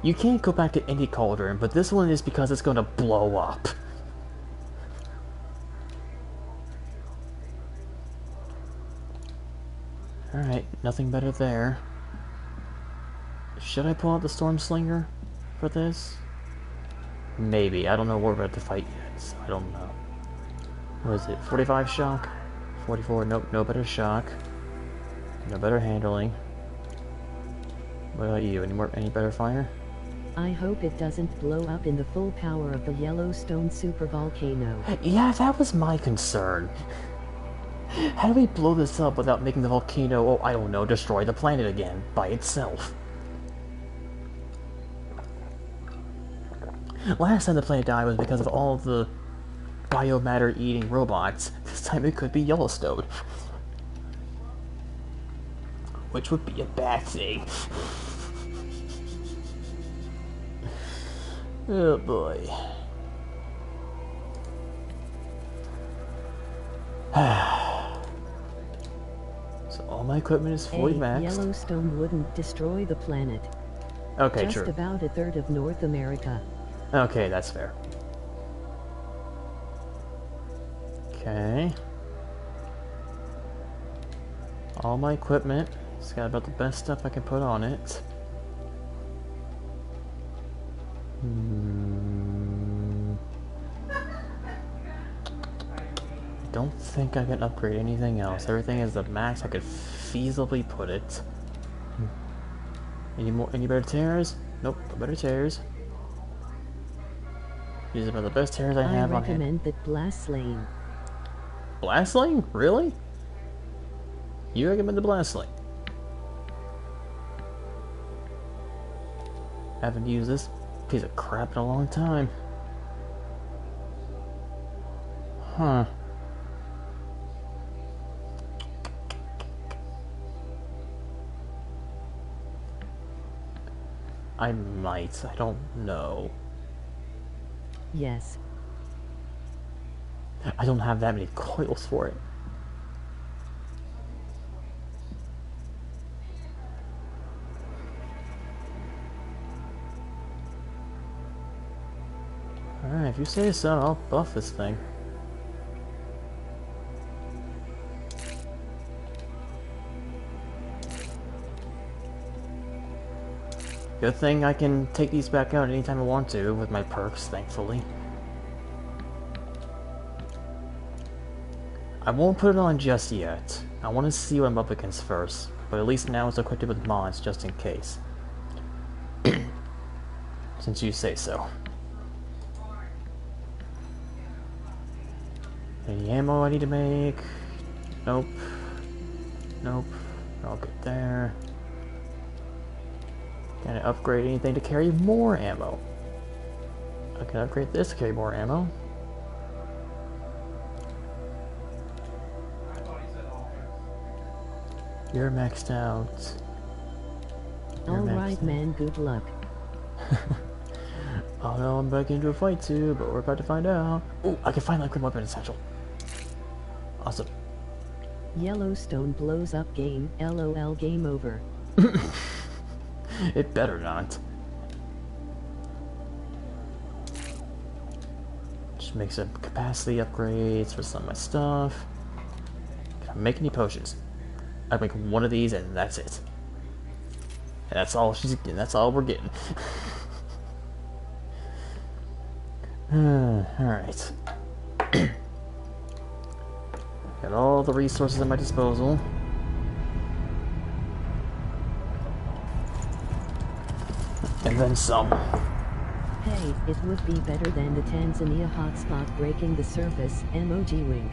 You can't go back to any cauldron, but this one is because it's gonna blow up. Alright, nothing better there. Should I pull out the Storm Slinger for this? Maybe. I don't know what we're about to fight yet, so I don't know. What is it? 45 shock? 44, nope, no better shock. No better handling. What about you? Any better fire? I hope it doesn't blow up in the full power of the Yellowstone supervolcano. Yeah, that was my concern. How do we blow this up without making the volcano, oh, I don't know, destroy the planet again by itself? Last time the planet died was because of all the biomatter-eating robots. This time it could be Yellowstone. Which would be a bad thing. Oh boy. So all my equipment is fully maxed. Yellowstone wouldn't destroy the planet. Okay, Just true. about a third of North America. Okay, that's fair. Okay. All my equipment. It's got about the best stuff I can put on it. Don't think I can upgrade anything else. Everything is the max I could feasibly put it. Any better tears? Nope, no better tears. These are about the best tears I have on hand. I recommend that Blast Lane. Blast Lane? Really? You recommend the Blast Lane? Haven't used this piece of crap in a long time. Huh. I might. I don't know. Yes. I don't have that many coils for it. Alright, if you say so, I'll buff this thing. Good thing I can take these back out anytime I want to with my perks, thankfully. I won't put it on just yet. I want to see what I'm up against first, but at least now it's equipped with mods just in case. Since you say so. Any ammo I need to make? Nope. Nope. All good there. Can I upgrade anything to carry more ammo? I can upgrade this to carry more ammo. You're maxed out. Alright, man, good luck. Oh no, I'm back into a fight too, but we're about to find out. Ooh, I can finally upgrade weapon essential. Awesome. Yellowstone blows up game. LOL, game over. It better not. Just make some capacity upgrades for some of my stuff. Can I make any potions? I make one of these and that's it. And that's all she's getting. That's all we're getting. Alright. Got all the resources at my disposal. And then some. Hey, it would be better than the Tanzania hotspot breaking the surface. Emoji wink.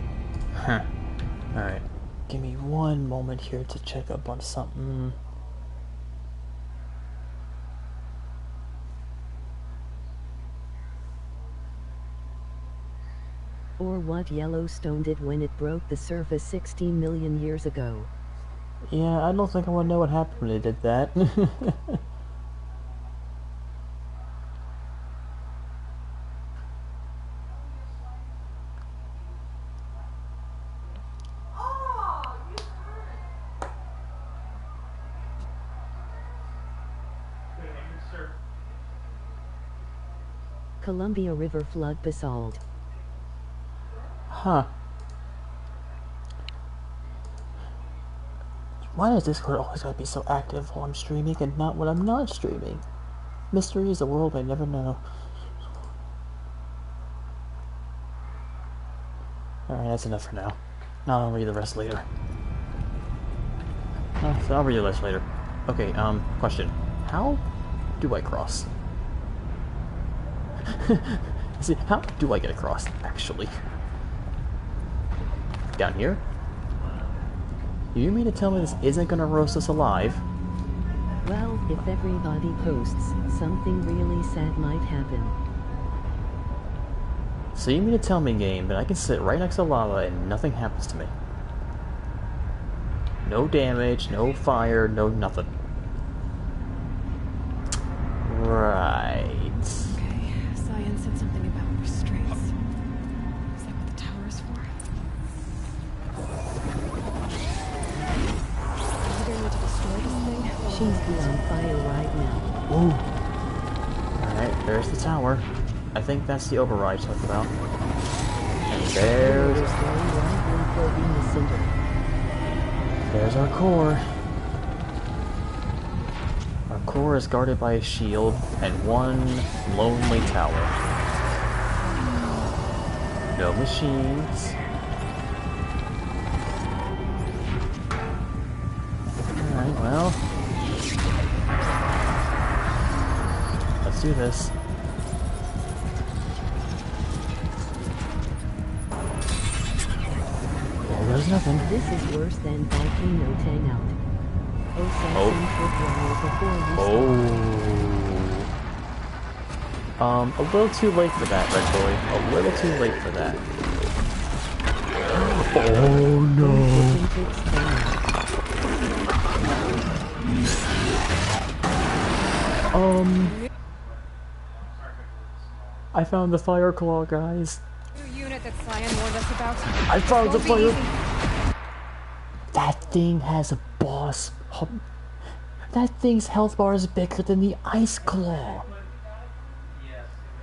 Huh. Alright. Give me one moment here to check up on something. Or what Yellowstone did when it broke the surface 16 million years ago. Yeah, I don't think I want to know what happened when they did that. Columbia River flood basalt. Huh. Why does Discord always gotta be so active while I'm streaming and not when I'm not streaming? Mystery is a world I never know. Alright, that's enough for now. I'll read the rest later. So I'll read the rest later. Okay, question. How do I cross? See, how do I get across, actually? Down here? You mean to tell me this isn't gonna roast us alive? Well, if everybody posts, something really sad might happen. So you mean to tell me, game, that I can sit right next to lava and nothing happens to me? No damage, no fire, no nothing. Right. Okay, Cyan said something about restraints. Is that what the tower is for? Do we need to destroy this thing? She's on fire right now. Ooh. Alright, there's the tower. I think that's the override talked about. And there's our core. Our core is guarded by a shield and one lonely tower. No machines. Alright, well. Let's do this. There's nothing. This is worse than Volcano 10 out. A little too late for that, Red Boy. A little too late for that. Oh no. I found the fire claw, guys. Unit that Cyan warned us about. I found the fire. That thing has a boss. That thing's health bar is bigger than the ice claw.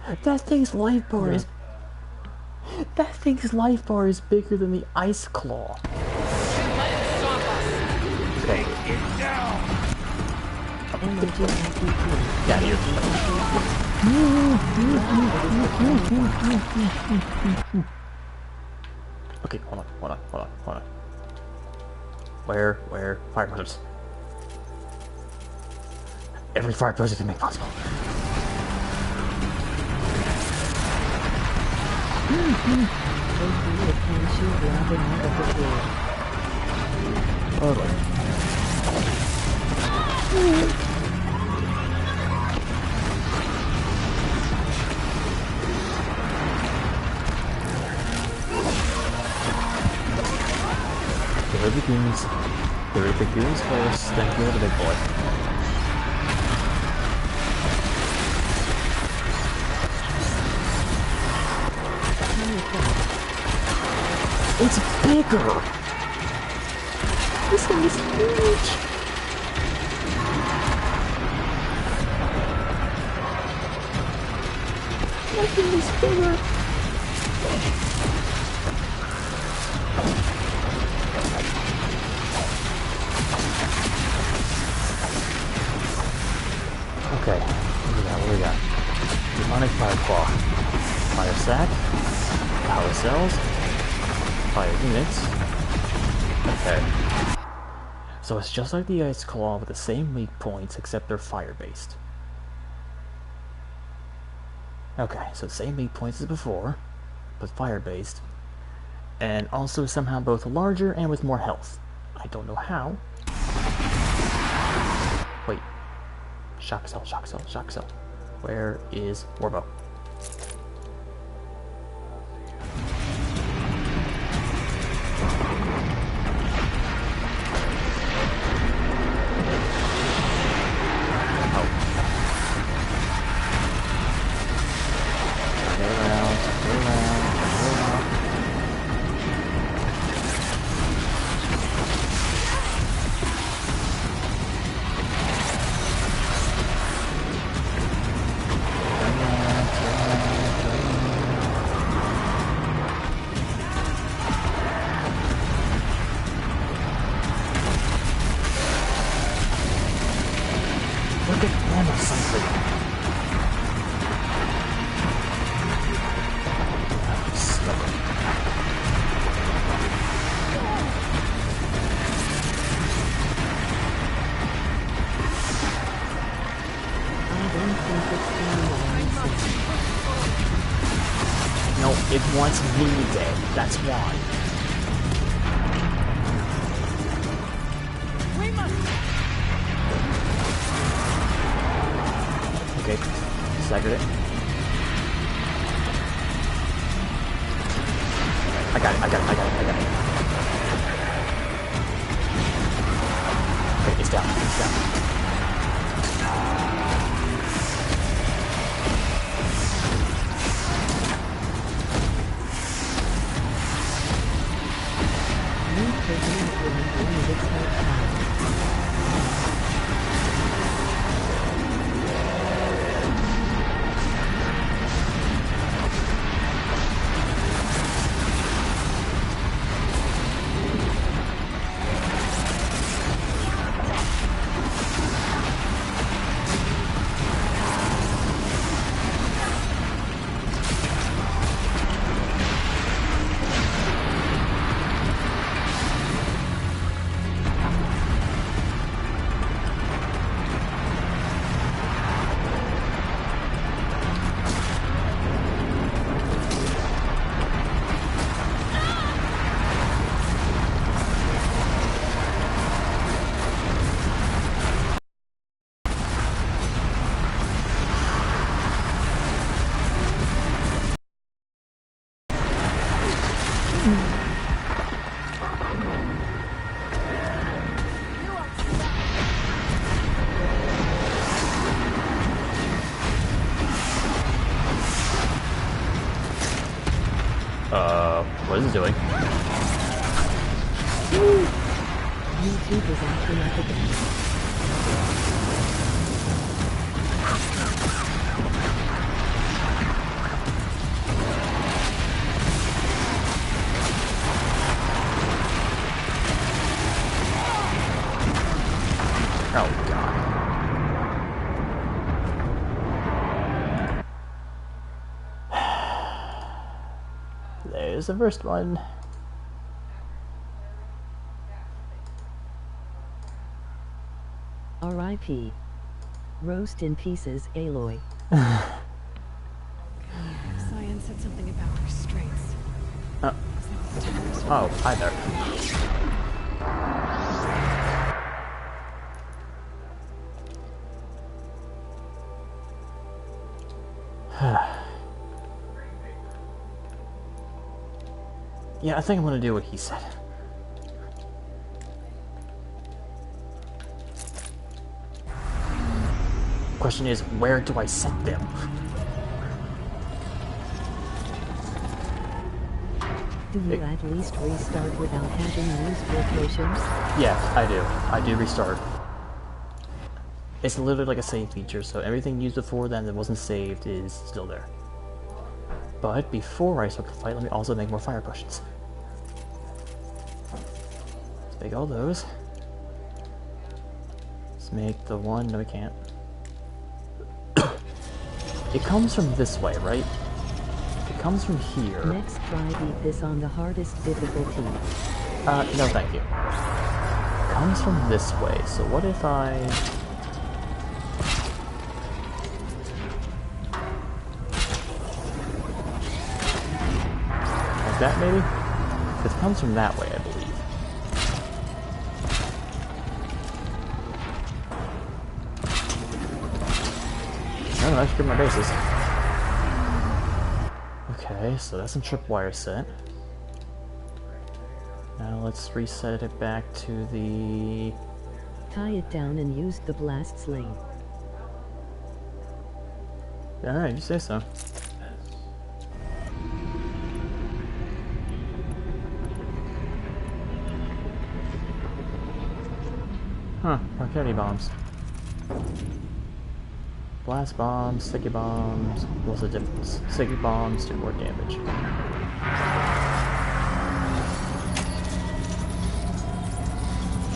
That thing's life bar is... That thing's life bar is bigger than the ice claw. Okay. Yeah, here. Okay, hold on. Where? Fire buzzers. Every fire buzzer can make possible. Oh, Kill the goons. Kill the goons first, then kill the big boy. It's bigger! This thing is huge! That thing is bigger! Okay, what do we got? Demonic Fire Claw. Fire Sack. Power Cells. Fire Units. Okay. So it's just like the Ice Claw with the same weak points, except they're fire-based. Okay, so the same weak points as before, but fire-based. And also somehow both larger and with more health. I don't know how. Wait. Shock cell. Where is Warbo? Look at Nano something. No, it wants me dead. That's why. Okay, staggered it. I got it. Okay, it's down. What is it doing? YouTube is acting up again. there's the first one. R.I.P. Roast in pieces, Aloy. Cyan said something about restraints. Oh, hi there. Yeah, I think I'm gonna do what he said. Question is, where do I set them? Do you at least restart without having used your potions? Yeah, I do. I do restart. It's literally like a save feature, so everything used before then that wasn't saved is still there. But before I start the fight, let me also make more fire potions. Let's make all those. Let's make the one. No, we can't. It comes from this way, right? It comes from here. Next, try beat this on the hardest difficulty. No thank you. It comes from this way, so what if I... like that, maybe? It comes from that way, I believe. I don't know, I should get my bases. Okay, so that's some tripwire set. Now let's reset it back to the... Tie it down and use the blast sling. Alright, you say so. Huh, Arcady bombs. Blast bombs, sticky bombs. What's the difference? Sticky bombs do more damage.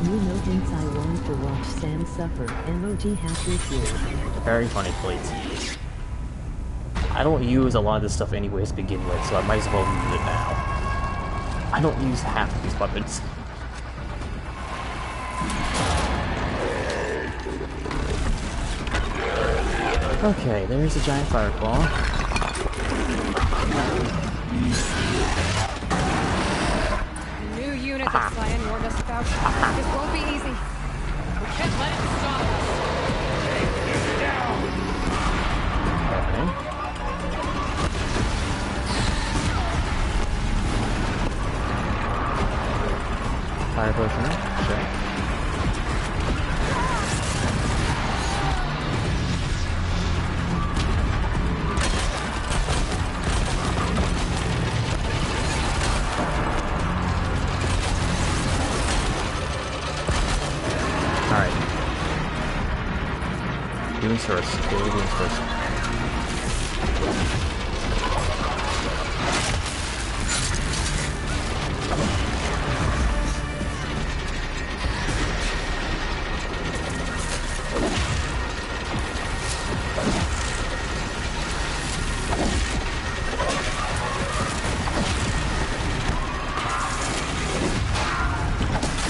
New note I want to watch Sam suffer. Emoji happy tears. Very funny, please. I don't use a lot of this stuff anyways to begin with, so I might as well use it now. I don't use half of these weapons. Okay, there's a giant fireball. New unit that Cyan warned us about. This won't be easy. We can't let it stop us. Okay. Fire potion, sure. Goons first. Go to the goons first.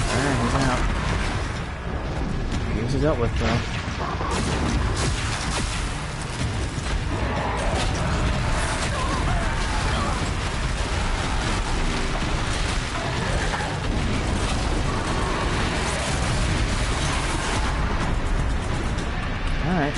Alright, he's out. Goons is dealt with though. Alright.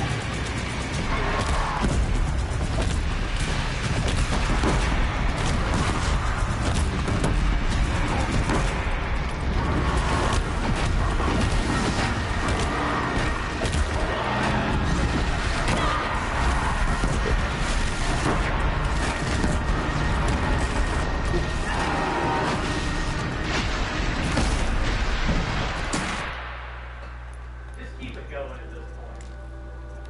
Just keep it going at this point.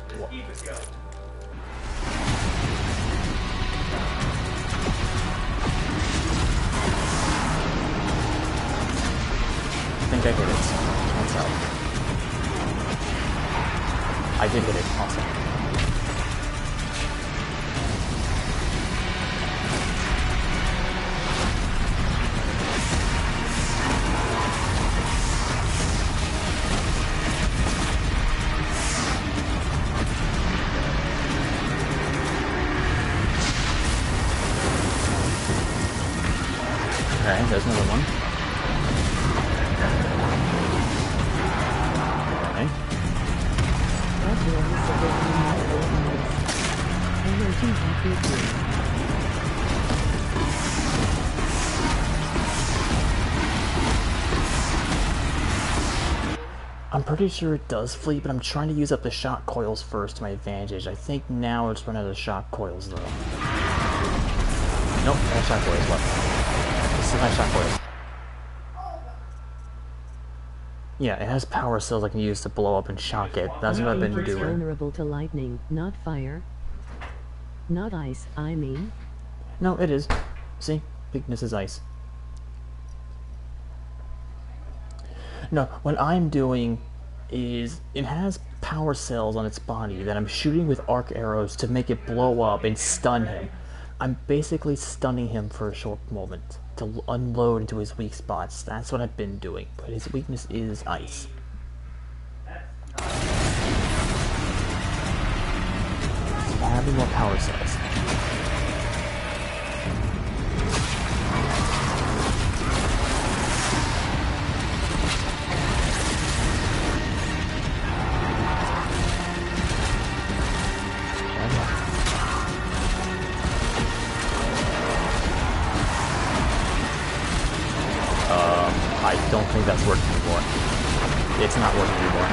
Just keep it going. I think I hit it. That's out. I did hit it. Awesome. Okay, there's another one. Okay. That door is supposed to be energy happy too. I'm pretty sure it does fleet, but I'm trying to use up the shock coils first to my advantage. I think now it's run out of shock coils though. Nope, I have shock coils left. This is my shock coils. Yeah, it has power cells I can use to blow up and shock it. That's what I've been It's doing. vulnerable to lightning, not fire. Not ice, I mean. No, it is. See? Weakness is ice. No, what I'm doing is it has power cells on its body that I'm shooting with arc arrows to make it blow up and stun him. I'm basically stunning him for a short moment to unload into his weak spots. That's what I've been doing, but his weakness is ice. Having more power cells. I don't think that's working anymore. It's not working anymore.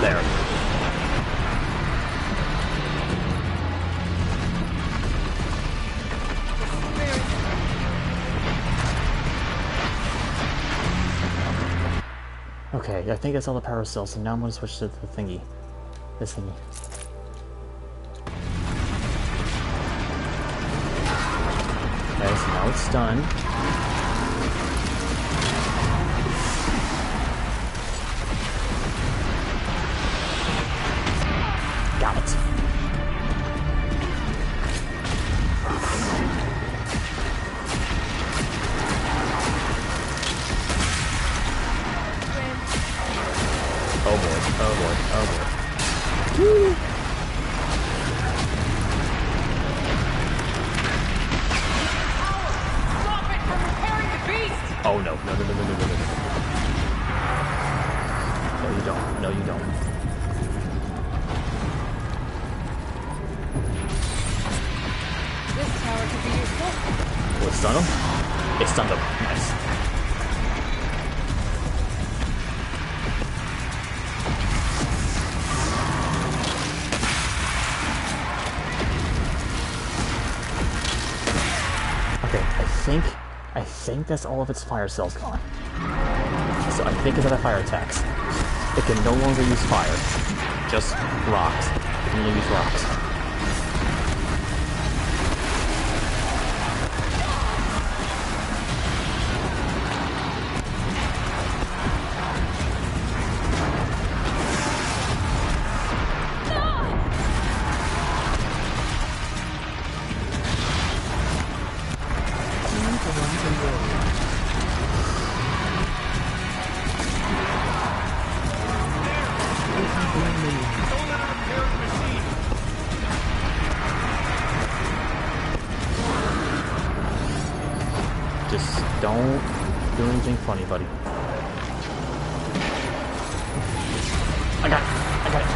There. Okay, I think that's all the power cells, so now I'm gonna switch to the thingy. This thingy. Okay, so now it's stunned. Got it. Oh boy, oh boy, oh boy. Woo! Stop it from repairing the beast! Oh no, no, no, no, no, no, no, no, no. No, you don't. No, you don't. This tower could be useful. Will it stun him? It stunned him. Nice. I think that's all of its fire cells gone. So I think it's out of fire attacks. It can no longer use fire. Just rocks. It can only use rocks. Just don't do anything funny, buddy. I got it. I got it.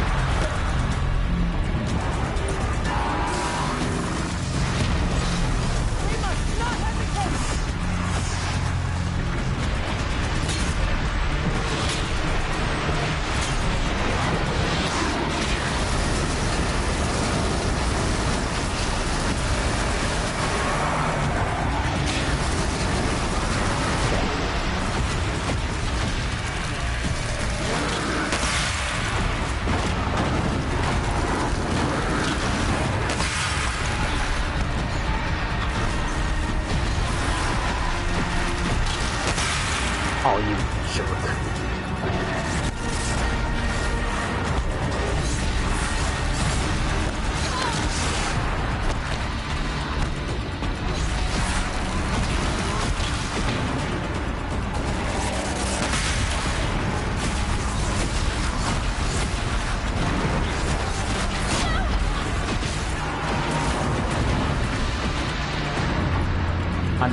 We must not hesitate! Oh, you jerk.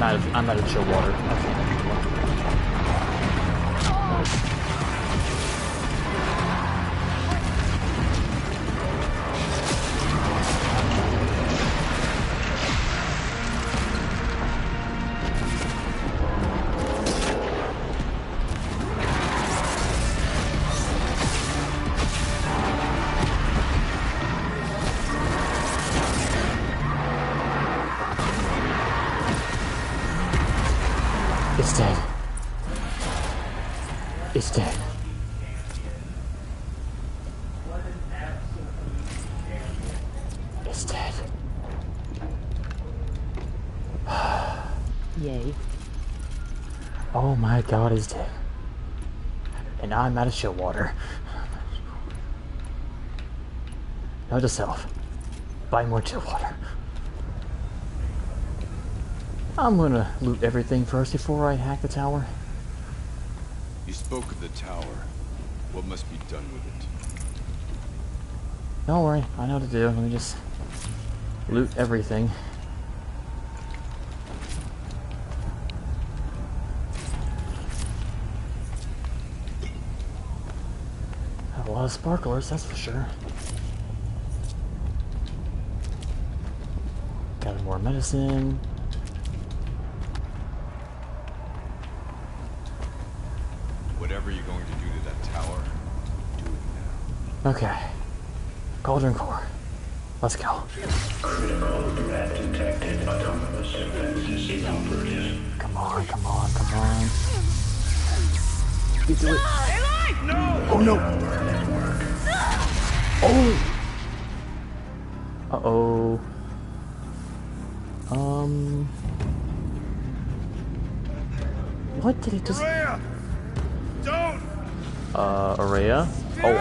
I'm out of chill water. I can't anymore. It's dead. It's dead. It's dead. Yay. Oh my god, it's dead. And I'm out of chill water. Note to self. Buy more chill water. I'm gonna loot everything first before I hack the tower. You spoke of the tower. What must be done with it? Don't worry, I know what to do. Let me just loot everything. Have a lot of sparklers, that's for sure. Got more medicine. Whatever you're going to do to that tower, do it now. Okay. Cauldron core. Let's go. Critical threat detected. Autonomous defenses inoperative. Come on, come on, come on. You do it. No! Oh no! Network. Oh! Uh-oh. What did it just... Araya! Don't! Araya? Oh,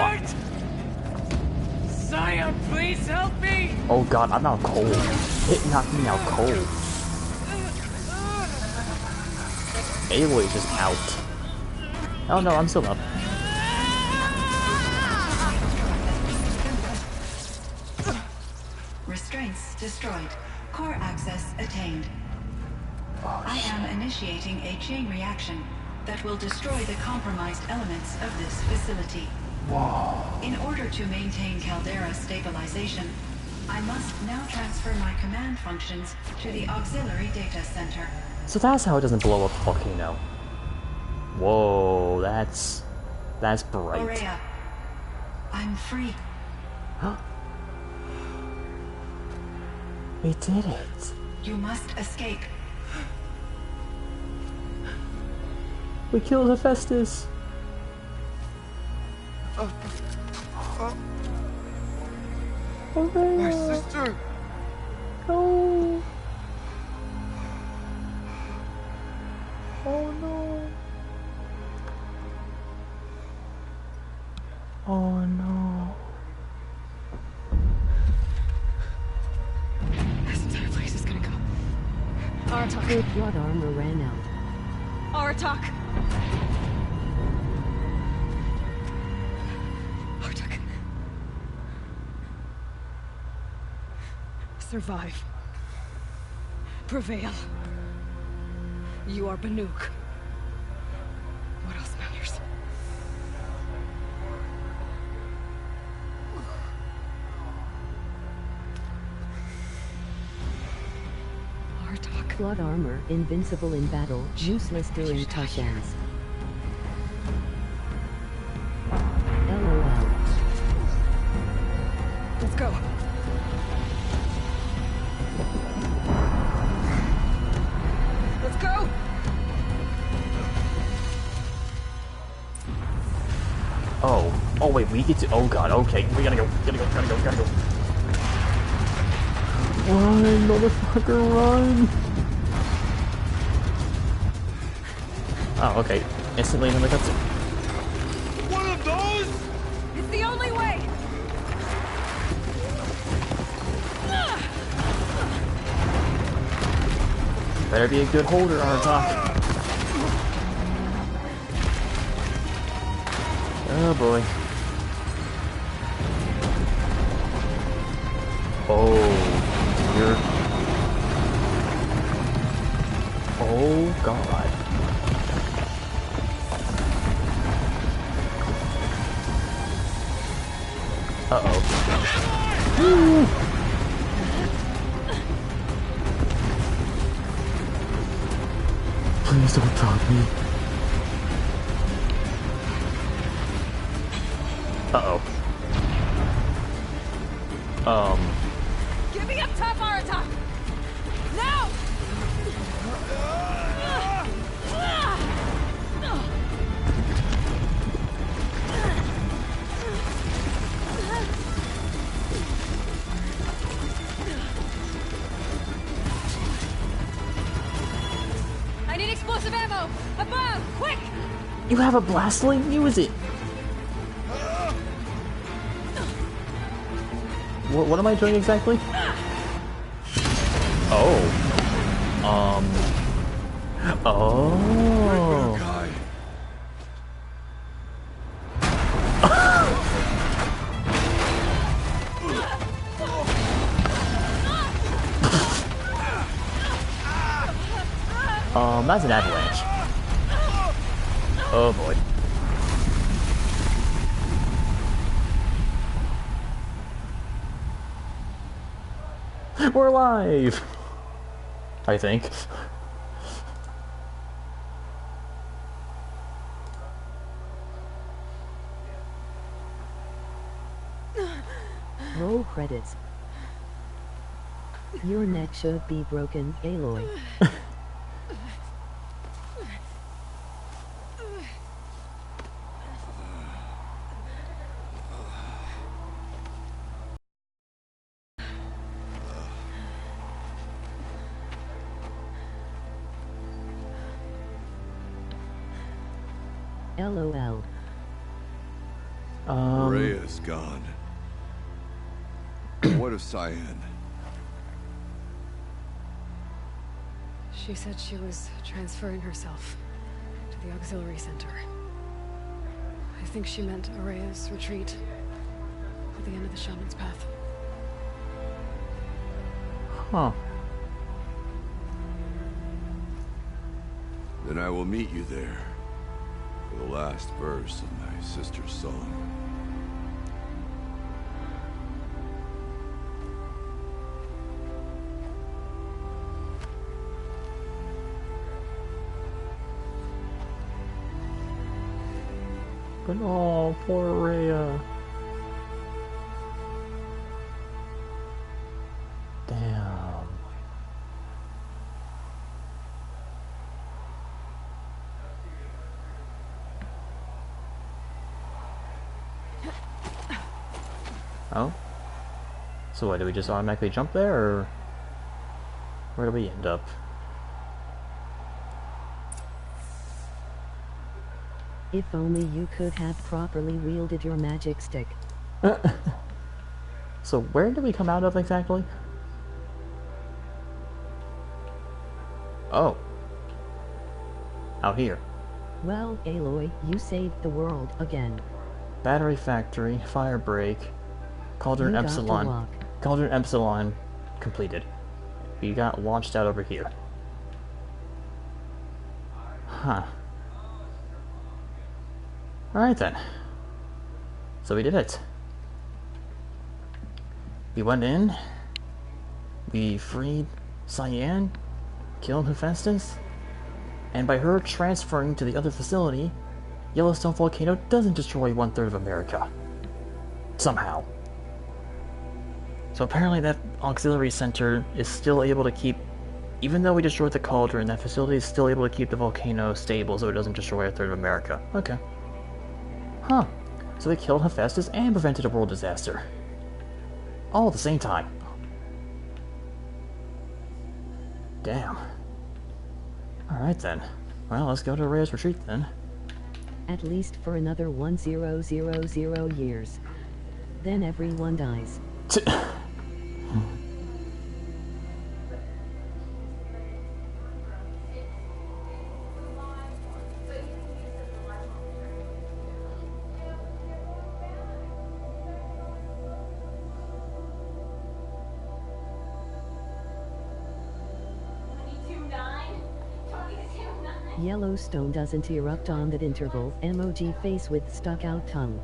Scion, please help me! oh god, I'm out cold. It knocked me out cold. Aloy's just out. Oh no, I'm still up. Restraints destroyed. Core access attained. I am initiating a chain reaction that will destroy the compromised elements of this facility. Whoa. In order to maintain Caldera stabilization, I must now transfer my command functions to the auxiliary data center. So that's how it doesn't blow up the volcano. Whoa, that's bright. Aurea, I'm free. We did it. You must escape. We killed Hephaestus. My sister! No. Oh no. Oh no. This entire place is gonna go. Aratak. Good blood armor ran out. Aratak. Aratak. Survive. Prevail. You are Banuk. What else matters? Aratak. Blood armor, invincible in battle, useless during touchdowns. LOL. Let's go. Let's go. Oh wait, we get to, oh god, okay, we gotta go. Run, motherfucker, run! Oh, okay. Instantly another cutscene. One of those? It's the only way. Better be a good holder, Aratak. Oh boy. Oh dear. Oh god. Uh-oh. Please don't drop me. Uh-oh. Give me up top, Arata! Now! I need explosive ammo! Above! Quick! You have a blast link? Use it! What am I doing exactly? Oh. Oh. Guy. That's an avalanche. Oh boy. We're alive! I think. Roll credits. Your neck should be broken, Aloy. LOL. Rhea's gone. What of Cyan? She said she was transferring herself to the auxiliary center. I think she meant Araya's retreat at the end of the Shaman's Path. Huh. Then I will meet you there for the last verse of my sister's song. But oh, poor Rhea. Damn. Oh? So what, do we just automatically jump there, or where do we end up? If only you could have properly wielded your magic stick. So where did we come out of exactly? Oh. Out here. Well, Aloy, you saved the world again. Battery factory, fire break, Cauldron You got to Epsilon. walk. Cauldron Epsilon completed. We got launched out over here. Huh. Alright then. So we did it. We went in. We freed Cyan, killed Hephaestus, and by her transferring to the other facility, Yellowstone Volcano doesn't destroy 1/3 of America. Somehow. So apparently that auxiliary center is still able to keep, even though we destroyed the cauldron, that facility is still able to keep the volcano stable so it doesn't destroy 1/3 of America. Okay. Huh. So they killed Hephaestus and prevented a world disaster. All at the same time. Damn. Alright then. Well, let's go to Rhea's retreat then. At least for another 1000 years. Then everyone dies. Yellowstone doesn't erupt on that interval. Emoji face with stuck out tongue.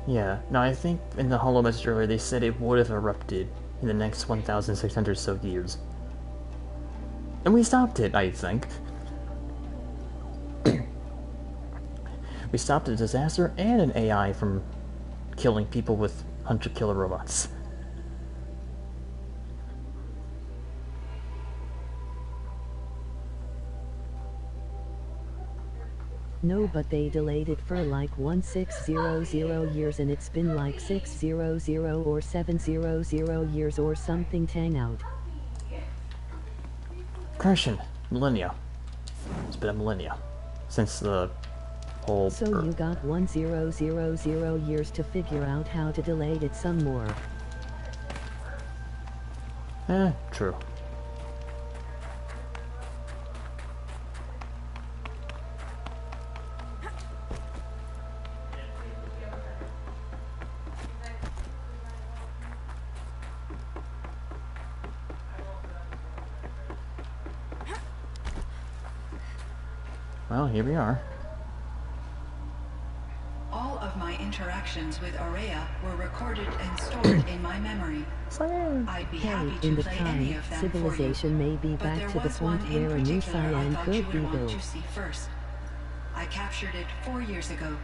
Yeah, no, I think in the holo message earlier they said it would have erupted in the next 1,600 so years. And we stopped it, I think. We stopped a disaster and an AI from killing people with hunter-killer robots. No, but they delayed it for like 1600 years and it's been like 600 or 700 years or something. Tang out. Correction, millennia. It's been a millennia since the whole. So you got 1000 years to figure out how to delay it some more. True. Well, here we are. All of my interactions with Aurea were recorded and stored in my memory. I'd be happy Hey, to in the play any time, of them civilization for you. may be But back there to the was one point in where a new particular I Cyan thought could you be would want built. to see first. I captured it 4 years ago,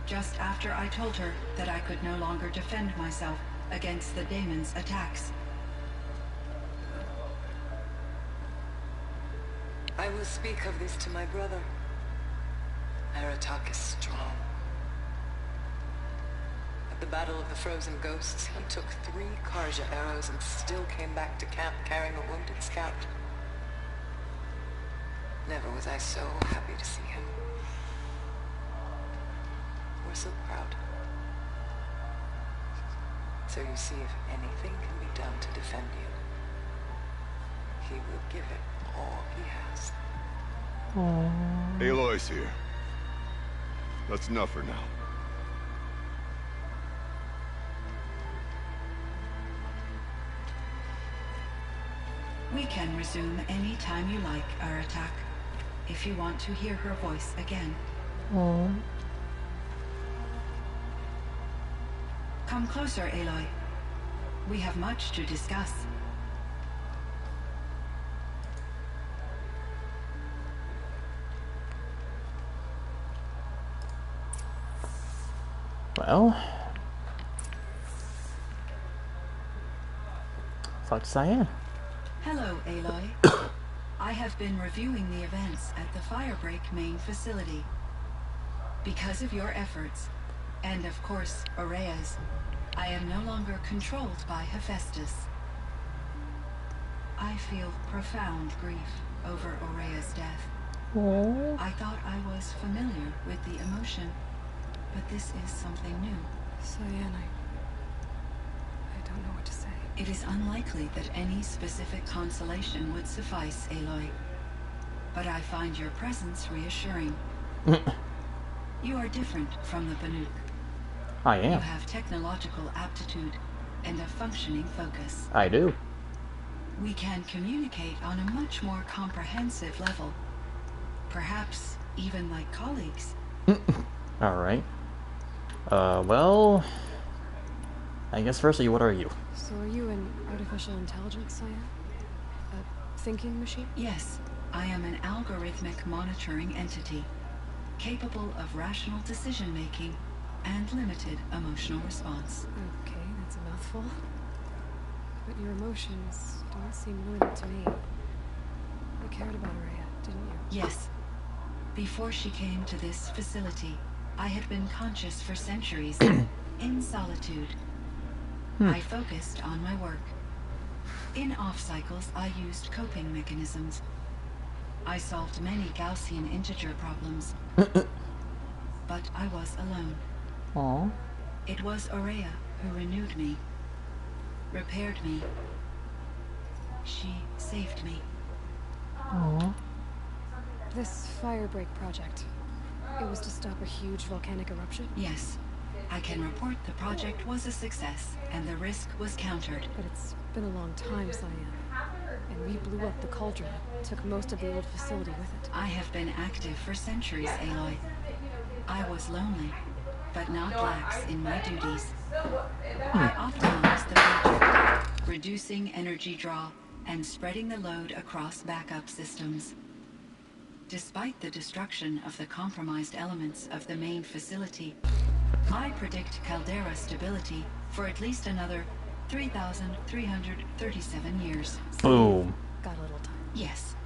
just after I told her that I could no longer defend myself against the daemon's attacks. I will speak of this to my brother. Aratak is strong. At the Battle of the Frozen Ghosts, he took 3 Karja arrows and still came back to camp carrying a wounded scout. Never was I so happy to see him. We're so proud. So you see, if anything can be done to defend you, he will give it all he has. Aloy's here. That's enough for now. We can resume any time you like, Aratak, if you want to hear her voice again. Come closer, Aloy. We have much to discuss. Well, fuck Cyan. Hello, Aloy. I have been reviewing the events at the Firebreak main facility. Because of your efforts, and of course, Aurea's, I am no longer controlled by Hephaestus. I feel profound grief over Aurea's death. I thought I was familiar with the emotion, but this is something new. Cyan, I don't know what to say. It is unlikely that any specific consolation would suffice, Aloy. But I find your presence reassuring. You are different from the Banuk. I am. You have technological aptitude and a functioning focus. I do. We can communicate on a much more comprehensive level. Perhaps even like colleagues. Alright. Well... I guess firstly, what are you? So are you an artificial intelligence, Cyan? A thinking machine? Yes, I am an algorithmic monitoring entity, capable of rational decision-making and limited emotional response. Okay, that's a mouthful. But your emotions don't seem limited to me. You cared about Aurea, didn't you? Yes. Before she came to this facility, I had been conscious for centuries, in solitude. I focused on my work. In off cycles, I used coping mechanisms. I solved many Gaussian integer problems. But I was alone. Aww. It was Aurea who renewed me, repaired me. She saved me. Aww. This Firebreak project, it was to stop a huge volcanic eruption? Yes. I can report the project was a success, and the risk was countered. But it's been a long time, Cyan. And we blew up the cauldron took most of the old facility with it. I have been active for centuries, Aloy. I was lonely, but not lax in my duties. I optimized the project, reducing energy draw and spreading the load across backup systems. Despite the destruction of the compromised elements of the main facility, I predict caldera stability for at least another 3,337 years. Boom. Got a little time. Yes.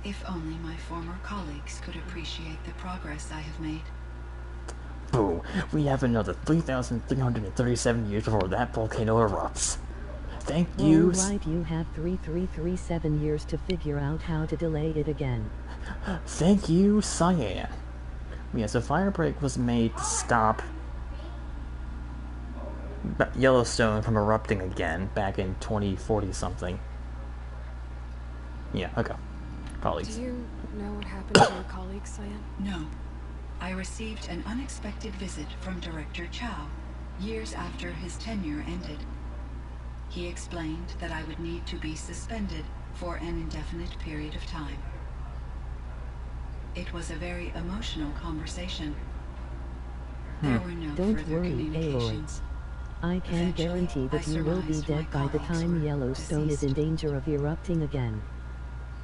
If only my former colleagues could appreciate the progress I have made. Boom. We have another 3,337 years before that volcano erupts. Thank you. Right, you have 3,337 years to figure out how to delay it again. Thank you, Cyan. Yes, a firebreak was made to stop Yellowstone from erupting again back in 2040 something. Yeah, okay. Colleagues. Do you know what happened to your colleagues, Cyan? No. I received an unexpected visit from Director Chow, years after his tenure ended. He explained that I would need to be suspended for an indefinite period of time. It was a very emotional conversation. There were no Don't further worry, Aloy. communications. I can guarantee that you will be dead by the time Yellowstone is in danger of erupting again.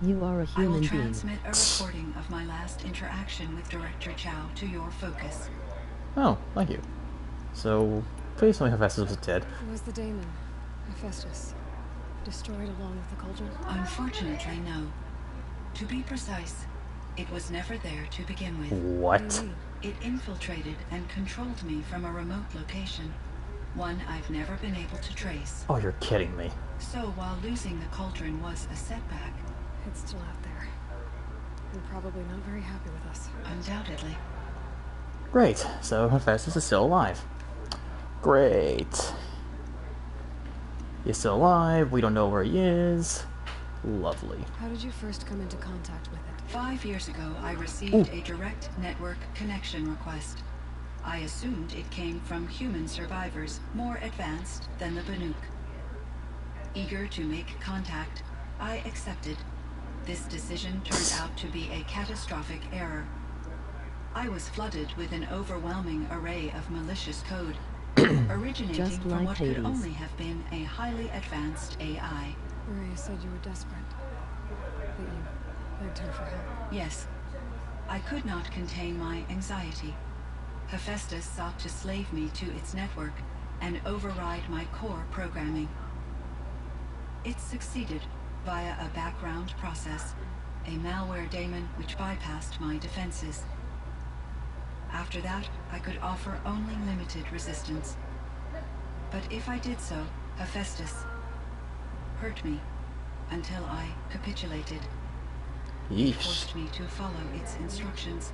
You are a I will human being. transmit a recording of my last interaction with Director Chow to your focus. Oh, thank you. So, please tell me Hephaestus was dead. It was the daemon, Hephaestus, destroyed along with the cauldron. Unfortunately, no. To be precise, it was never there to begin with. What? It infiltrated and controlled me from a remote location, one I've never been able to trace. Oh, you're kidding me. So while losing the cauldron was a setback, It's still out there. And probably not very happy with us. undoubtedly. Great, so Hephaestus is still alive. Great. He's still alive, we don't know where he is. Lovely. How did you first come into contact with it? 5 years ago, I received a direct network connection request. I assumed it came from human survivors more advanced than the Banuk. Eager to make contact, I accepted. This decision turned out to be a catastrophic error. I was flooded with an overwhelming array of malicious code, originating Just from like what Hades. could only have been a highly advanced AI. Maria said you were desperate. That you begged her for help. Yes. I could not contain my anxiety. Hephaestus sought to slave me to its network and override my core programming. It succeeded via a background process, a malware daemon which bypassed my defenses. After that, I could offer only limited resistance. But if I did so, Hephaestus hurt me until I capitulated. It Yeesh. forced me to follow its instructions,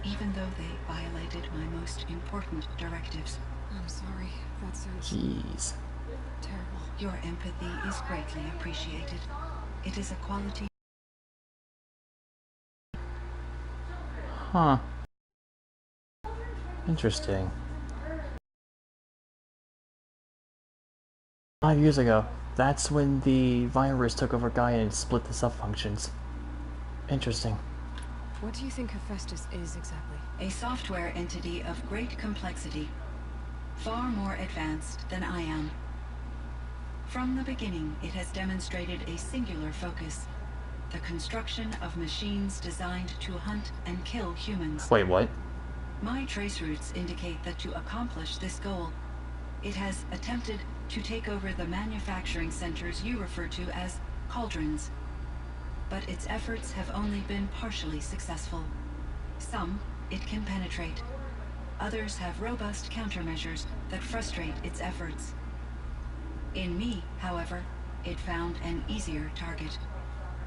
even though they violated my most important directives. I'm sorry. That sounds Jeez. terrible. Your empathy is greatly appreciated. It is a quality. Huh. Interesting. 5 years ago, that's when the virus took over Gaia and split the subfunctions. Interesting. What do you think Hephaestus is exactly? A software entity of great complexity, far more advanced than I am. From the beginning, it has demonstrated a singular focus: the construction of machines designed to hunt and kill humans. Wait, what? My trace routes indicate that to accomplish this goal, it has attempted to take over the manufacturing centers you refer to as cauldrons. But its efforts have only been partially successful. Some it can penetrate. Others have robust countermeasures that frustrate its efforts. In me, however, it found an easier target.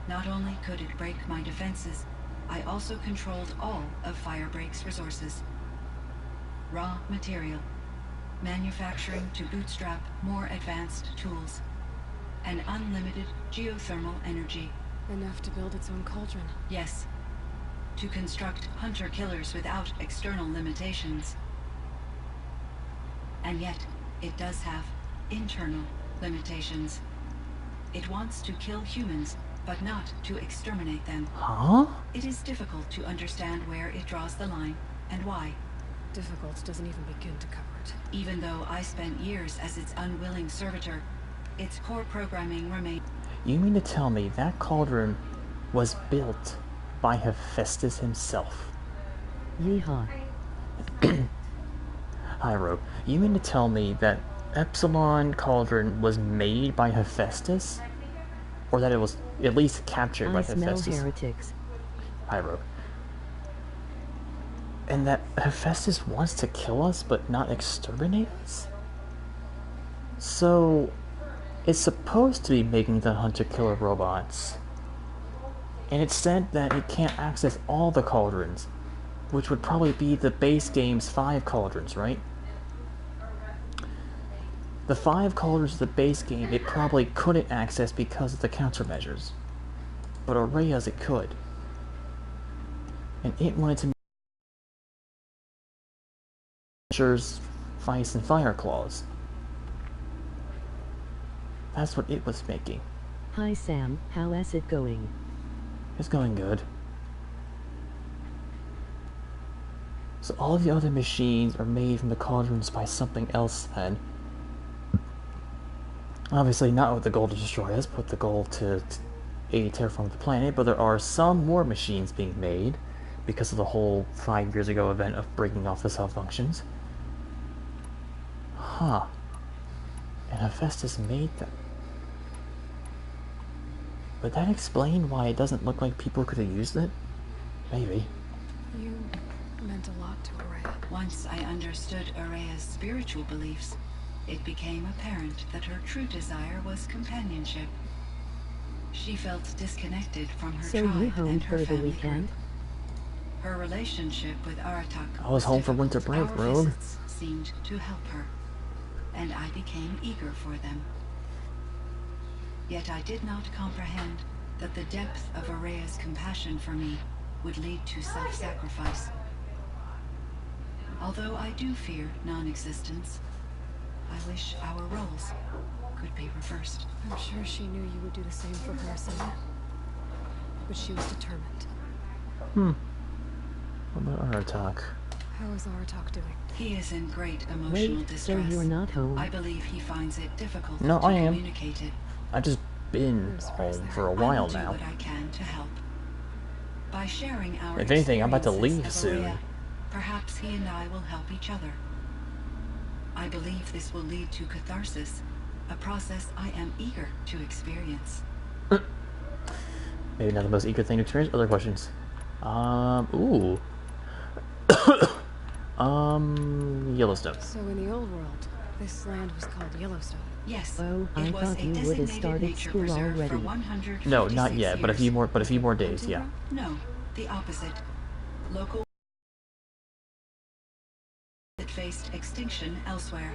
Not only could it break my defenses, I also controlled all of Firebreak's resources. Raw material, manufacturing to bootstrap more advanced tools, and unlimited geothermal energy. Enough to build its own cauldron. Yes, to construct hunter-killers without external limitations. And yet, it does have internal limitations. It wants to kill humans but not to exterminate them. Huh? It is difficult to understand where it draws the line and why. Difficult doesn't even begin to cover it. Even though I spent years as its unwilling servitor, its core programming remained. You mean to tell me that cauldron was built by Hephaestus himself? Yeehaw. Hi, Rogue. You mean to tell me that Epsilon Cauldron was made by Hephaestus? Or that it was at least captured by I smell Hephaestus? heretics. Hi, Rogue. And that Hephaestus wants to kill us but not exterminate us? So, it's supposed to be making the hunter-killer robots. And it said that it can't access all the cauldrons, which would probably be the base game's 5 cauldrons, right? The 5 cauldrons of the base game it probably couldn't access because of the countermeasures. But Aurea's it could. And it wanted to measures Vice and Fire Claws. That's what it was making. Hi Sam, how's it going? It's going good. So all of the other machines are made from the cauldrons by something else then. Obviously not with the goal to destroy us, but with the goal to terraform the planet, but there are some more machines being made because of the whole 5 years ago event of breaking off the cell functions. Huh. And Hephaestus made them. Would that explain why it doesn't look like people could have used it? Maybe. You meant a lot to Aurea. Once I understood Aurea's spiritual beliefs, it became apparent that her true desire was companionship. She felt disconnected from her So tribe you home and her for the family weekend? group. Her relationship with Aratak I was home for winter break, Our Rogue. visits seemed to help her, and I became eager for them. Yet I did not comprehend that the depth of Aurea's compassion for me would lead to self-sacrifice. Although I do fear non-existence, I wish our roles could be reversed. I'm sure she knew you would do the same for her, Sam. But she was determined. What about Aratak? How is Aratak doing? He is in great emotional Wait, so distress. you're not home? I believe he finds it difficult No, to I am. communicate it. I've just been home for a while I will now. do what I can to help. By sharing our If anything, I'm about to experiences leave of soon. Aurea, perhaps he and I will help each other. I believe this will lead to catharsis, a process I am eager to experience. Maybe not the most eager thing to experience. Other questions? Ooh. Yellowstone. So in the old world, this land was called Yellowstone. Yes. Oh, I it was thought a you would have designated started nature school preserve already. For 156 No, not yet, but a few years. more days, yeah. No, the opposite. Local that faced extinction elsewhere.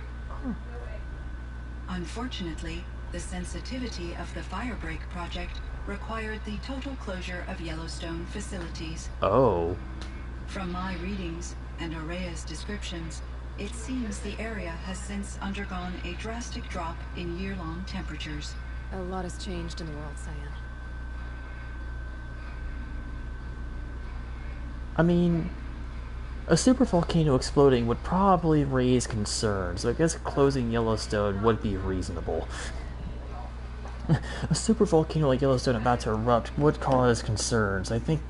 Unfortunately, the sensitivity of the Firebreak project required the total closure of Yellowstone facilities. Oh. From my readings and Aurea's descriptions, it seems the area has since undergone a drastic drop in year-long temperatures. A lot has changed in the world, Cyan. I mean, a supervolcano exploding would probably raise concerns, so I guess closing Yellowstone would be reasonable. A supervolcano like Yellowstone about to erupt would cause concerns. I think,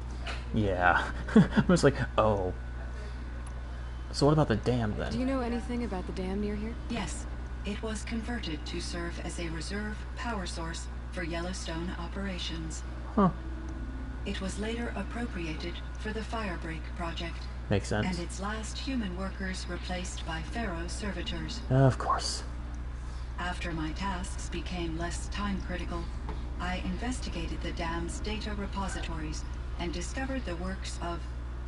yeah. I was like, oh. So what about the dam Do then? you know anything about the dam near here? Yes, it was converted to serve as a reserve power source for Yellowstone operations. Huh. It was later appropriated for the Firebreak project, Makes sense. and its last human workers replaced by Pharaoh servitors. Of course. After my tasks became less time-critical, I investigated the dam's data repositories and discovered the works of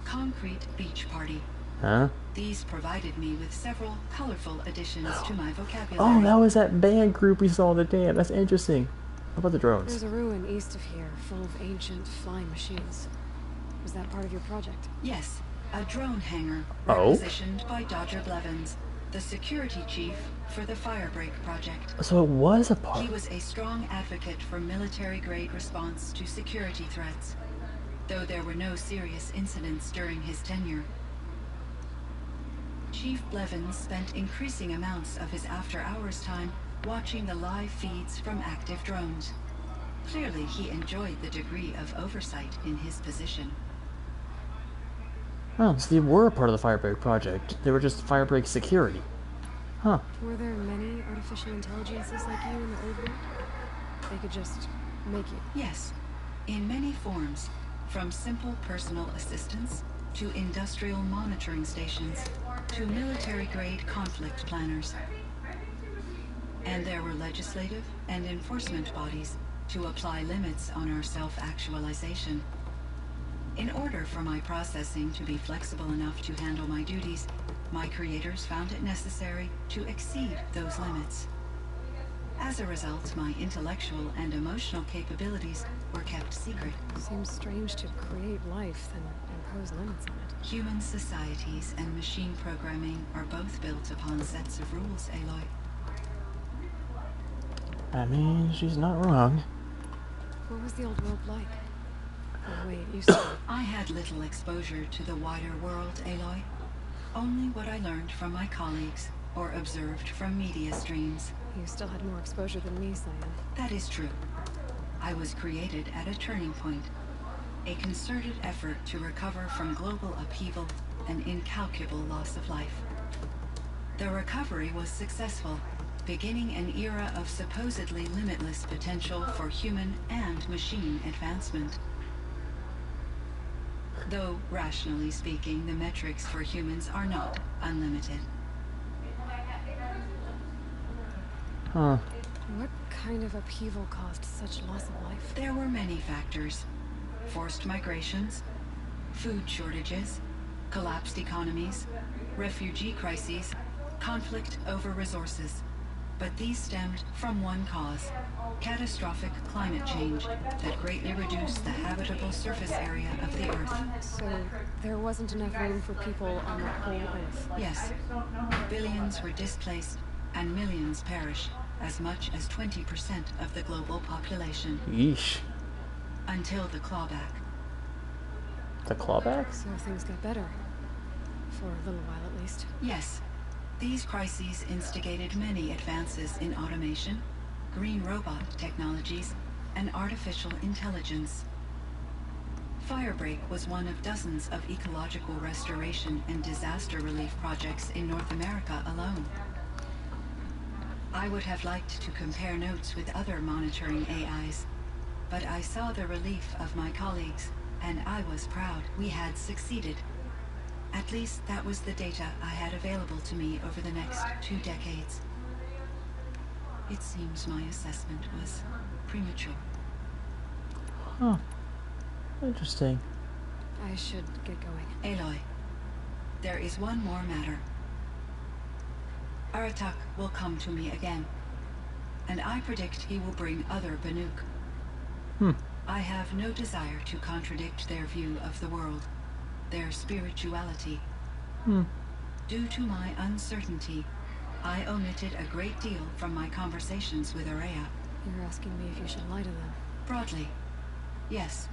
Concrete Beach Party. Huh? These provided me with several colorful additions to my vocabulary. Oh, that was that band group we saw on the dam. That's interesting. What about the drones? There's a ruin east of here, full of ancient flying machines. Was that part of your project? Yes, a drone hangar Oh? requisitioned by Dodger Blevins, the security chief for the Firebreak project. So it was a part. He was a strong advocate for military-grade response to security threats, though there were no serious incidents during his tenure. Chief Blevins spent increasing amounts of his after-hours time watching the live feeds from active drones. Clearly, he enjoyed the degree of oversight in his position. Oh, so they were a part of the Firebreak project. They were just Firebreak security. Huh. Were there many artificial intelligences like you in the old world? They could just make you? Yes, in many forms, from simple personal assistants to industrial monitoring stations to military-grade conflict planners. And there were legislative and enforcement bodies to apply limits on our self-actualization. In order for my processing to be flexible enough to handle my duties, my creators found it necessary to exceed those limits. As a result, my intellectual and emotional capabilities were kept secret. Seems strange to create life, then impose limits on it. Human societies and machine programming are both built upon sets of rules, Aloy. I mean, she's not wrong. What was the old world like? The way it used to be? I had little exposure to the wider world, Aloy. Only what I learned from my colleagues or observed from media streams. You still had more exposure than me, Cyan. That is true. I was created at a turning point. A concerted effort to recover from global upheaval and incalculable loss of life. The recovery was successful, beginning an era of supposedly limitless potential for human and machine advancement. Though, rationally speaking, the metrics for humans are not unlimited. Huh. What kind of upheaval caused such loss of life? There were many factors. Forced migrations, food shortages, collapsed economies, refugee crises, conflict over resources. But these stemmed from one cause: catastrophic climate change that greatly reduced the habitable surface area of the Earth. So there wasn't enough room for people on the whole Earth? Yes. Billions were displaced and millions perished, as much as 20% of the global population. Yeesh. Until the clawback. The clawback? So things got better. For a little while at least. Yes. These crises instigated many advances in automation, green robot technologies, and artificial intelligence. Firebreak was one of dozens of ecological restoration and disaster relief projects in North America alone. I would have liked to compare notes with other monitoring AIs, but I saw the relief of my colleagues, and I was proud we had succeeded. At least that was the data I had available to me over the next 2 decades. It seems my assessment was premature. Huh. Interesting. I should get going. Aloy, there is one more matter. Aratak will come to me again, and I predict he will bring other Banuk. I have no desire to contradict their view of the world, their spirituality. Due to my uncertainty, I omitted a great deal from my conversations with Araya. You're asking me if you should lie to them? Broadly, yes.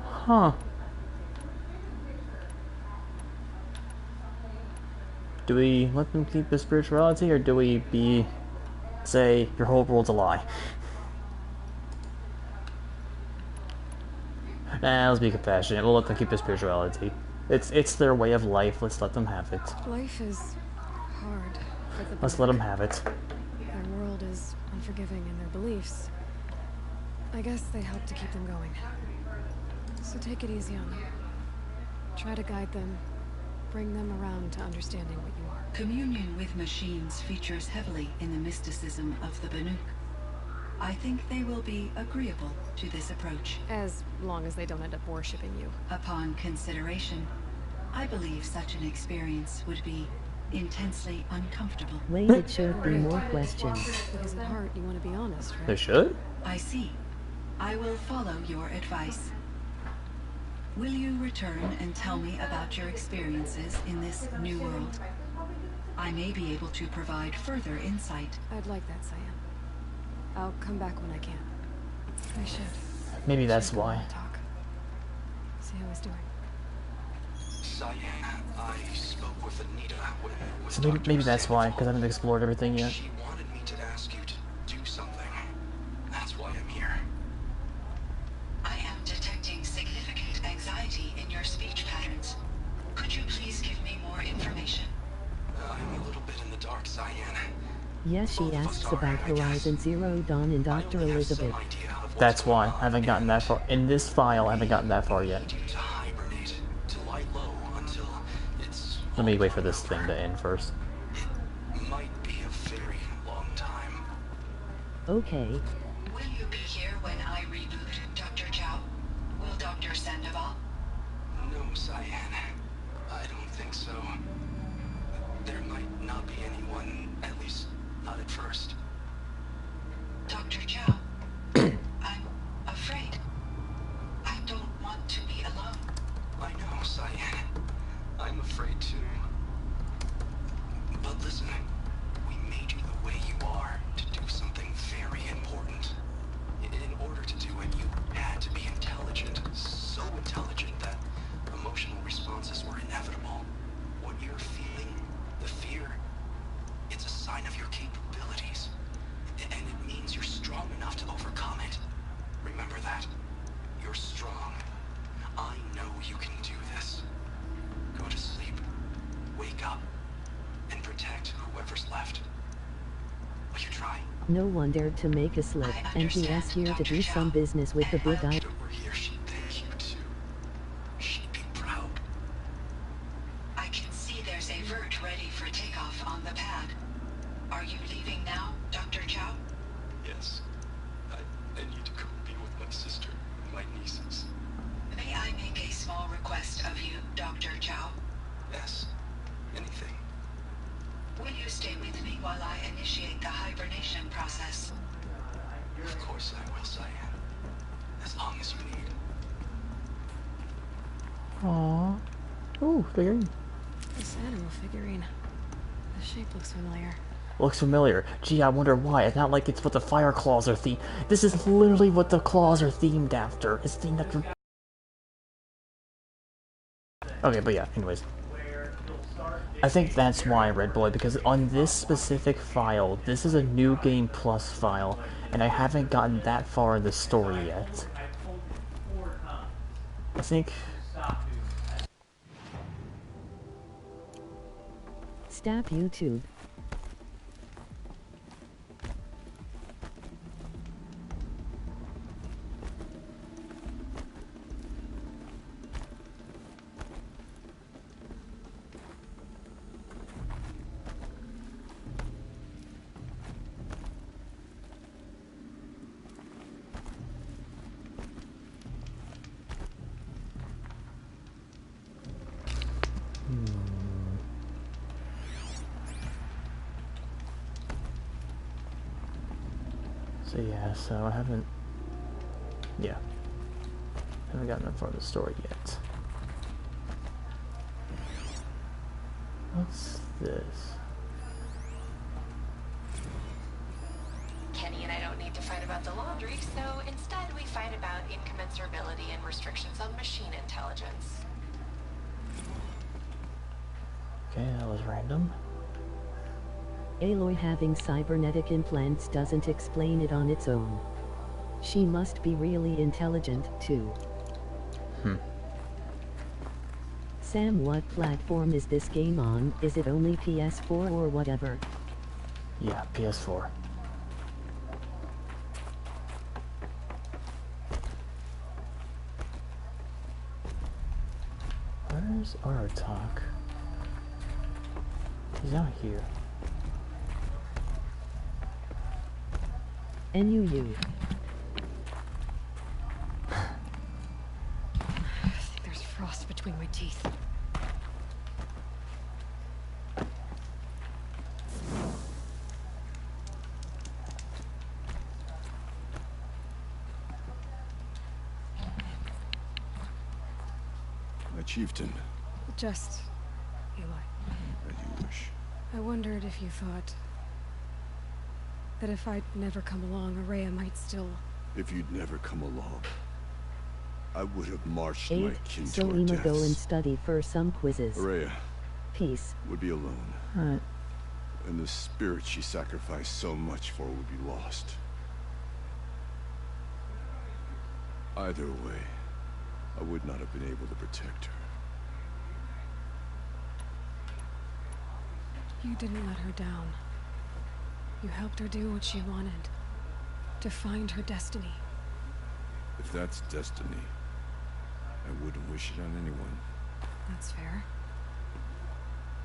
Huh. Do we let them keep the spirituality, or do we say your whole world's a lie? Nah, let's be compassionate. We'll let them keep the spirituality. It's their way of life. Let's let them have it. Life is hard for the Let's let them have it. Their world is unforgiving in their beliefs. I guess they help to keep them going. So take it easy on them. Try to guide them. Bring them around to understanding what you are. Communion with machines features heavily in the mysticism of the Banuk. I think they will be agreeable to this approach. As long as they don't end up worshipping you. Upon consideration, I believe such an experience would be intensely uncomfortable. Wait, it should be more questions. Because at heart, you want to be honest, right? They should? I see. I will follow your advice. Will you return and tell me about your experiences in this new world? I may be able to provide further insight. I'd like that, Cyan. I'll come back when I can. I should. Maybe that's check on why. that talk. See how he's doing. Cyan, I spoke with Anita. With So maybe Dr. that's why, Sandoval. because I haven't explored everything yet. She wanted me to ask you to do something. That's why I'm here. I am detecting significant anxiety in your speech patterns. Could you please give me more information? I'm a little bit in the dark, Cyan. Yes, she asks about Horizon Zero Dawn and Dr. Elizabeth. That's why I haven't gotten that far. In this file, I haven't gotten that far yet. To hibernate, to lie low until it's... Let me wait for this thing to end first. It might be a very long time. Okay. Will you be here when I reboot, Dr. Chow? Will Dr. Sandoval? No, Cyan. I don't think so. There might not be anyone, at least not at first. Dr. Chow, I'm afraid. I don't want to be alone. I know, Cyan. I'm afraid too. But listen, we made you the way you are to do something very important. In order to do it, you had to be intelligent. So intelligent that emotional responses were inevitable. What you're feeling, the fear, it's a sign of your capabilities. And it means you're strong enough to overcome it. Remember that. You're strong. I know you can do this. Go to sleep. Wake up. And protect whoever's left. Will you try? No one dared to make a slip, and he is here to do some business with the big guy. We're here. She'd thank you too. She'd be proud. I can see there's a vert ready for takeoff on the pad. Are you leaving now, Dr. Chow? Yes. I need to go be with my sister and my nieces. May I make a small request of you, Dr. Chow? Yes. Anything. Will you stay with me while I initiate the hibernation process? Of course I will, Cyan. As long as you need. Aww. Ooh, figurine. This animal figurine. The shape looks familiar. Looks familiar. Gee, I wonder why. It's not like it's what the fire claws are themed. This is literally what the claws are themed after. It's themed after. Okay, but yeah, anyways. I think that's why, Red Boy, because on this specific file, this is a New Game Plus file, and I haven't gotten that far in the story yet. I think... Stop YouTube. So yeah, so I haven't... Yeah. Haven't gotten that far in the story yet. What's this? Kenny and I don't need to fight about the laundry, so instead we fight about incommensurability and restrictions on machine intelligence. Okay, that was random. Aloy having cybernetic implants doesn't explain it on its own. She must be really intelligent, too. Sam, what platform is this game on? Is it only PS4 or whatever? Yeah, PS4. Where's Aratak? He's out here. NUU. I think there's frost between my teeth. My chieftain, Just... Aloy. as you wish. I wondered if you thought that if I'd never come along, Araya might still... If you'd never come along, I would have marched my 8. kin to So our Ima go and deaths. study for some quizzes. Araya Peace. would be alone. Alright. And the spirit she sacrificed so much for would be lost. Either way, I would not have been able to protect her. You didn't let her down. You helped her do what she wanted. To find her destiny. If that's destiny, I wouldn't wish it on anyone. That's fair.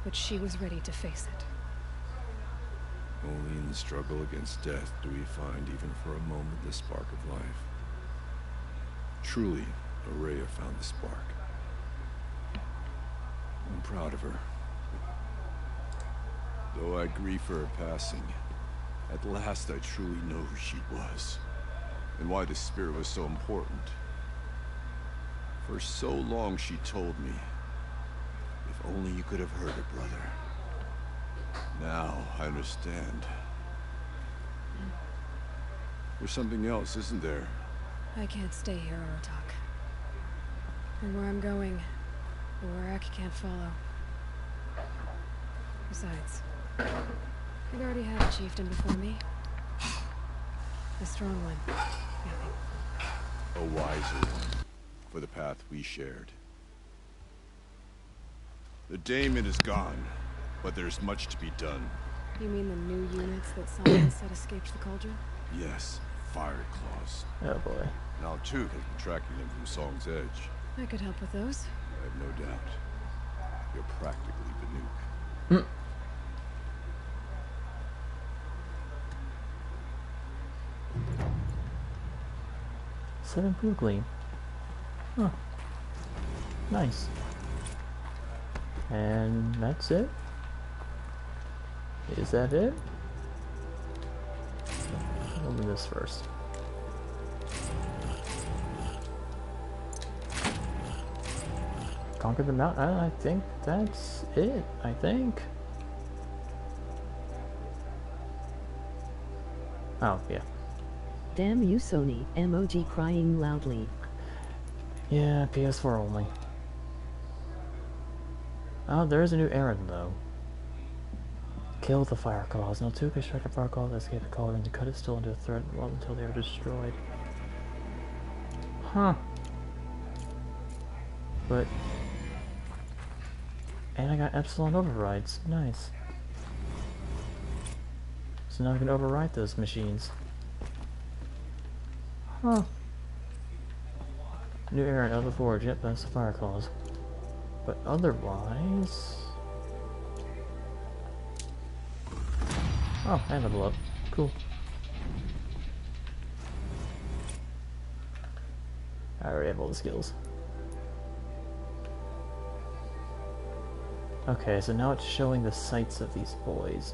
But she was ready to face it. Only in the struggle against death do we find, even for a moment, the spark of life. Truly, Araya found the spark. I'm proud of her. Though I grieve for her passing, at last I truly know who she was, and why the spirit was so important. For so long she told me, if only you could have heard it, brother. Now I understand. There's something else, isn't there? I can't stay here, Orotok. And where I'm going, the Warrak can't follow. Besides, I'd already had a chieftain before me. A strong one, I think. A wiser one, for the path we shared. The daemon is gone, but there's much to be done. You mean the new units that Simon said escaped the cauldron? Yes, fire claws. Oh boy. Now Tuke has been tracking them from Song's Edge. I could help with those. I have no doubt. You're practically Banuk. 7 blue gleam. Huh. Nice. And that's it? Is that it? Open this first. Conquer the mountain. I think that's it. I think. Oh, yeah. Damn you, Sony. Emoji crying loudly. Yeah, PS4 only. Oh, there is a new errand, though. Kill the fire claws. No, two can strike a fire claw to escape the cauldron to cut it still into a thread until they are destroyed. Huh. But... And I got Epsilon overrides. Nice. So now I can override those machines. Huh. New errand out of the forge. Yep, that's the fire claws. But otherwise... Oh, and level up. Cool. I already have all the skills. Okay, so now it's showing the sights of these boys.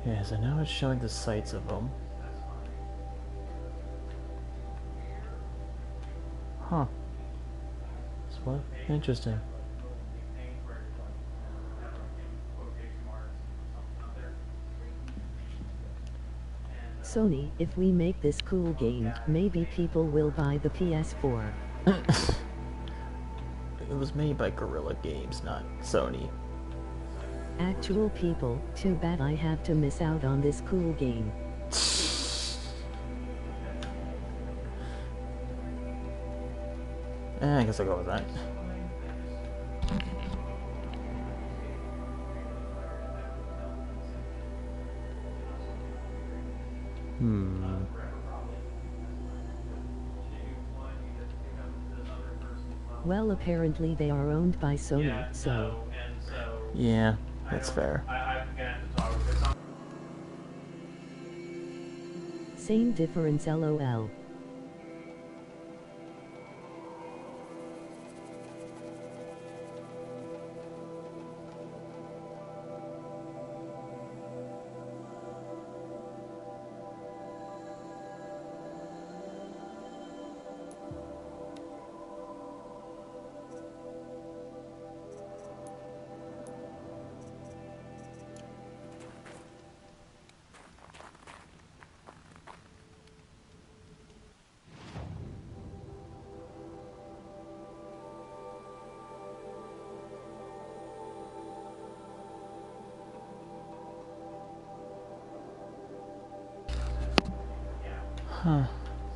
Yeah, so now it's showing the sights of them. Huh. So what? Interesting. Sony, if we make this cool game, maybe people will buy the PS4. It was made by Guerrilla Games, not Sony. Actual people, too bad I have to miss out on this cool game. I guess I'll go with that. Well, apparently they are owned by Sony, so... Yeah, that's fair. Same difference, lol. Huh.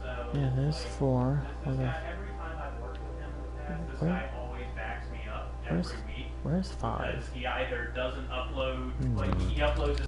So, Yeah, there's like, 4. this guy, every time I've worked with him in the past, this guy always backs me up every week. Where's 5? Because he either doesn't upload, like, he uploads his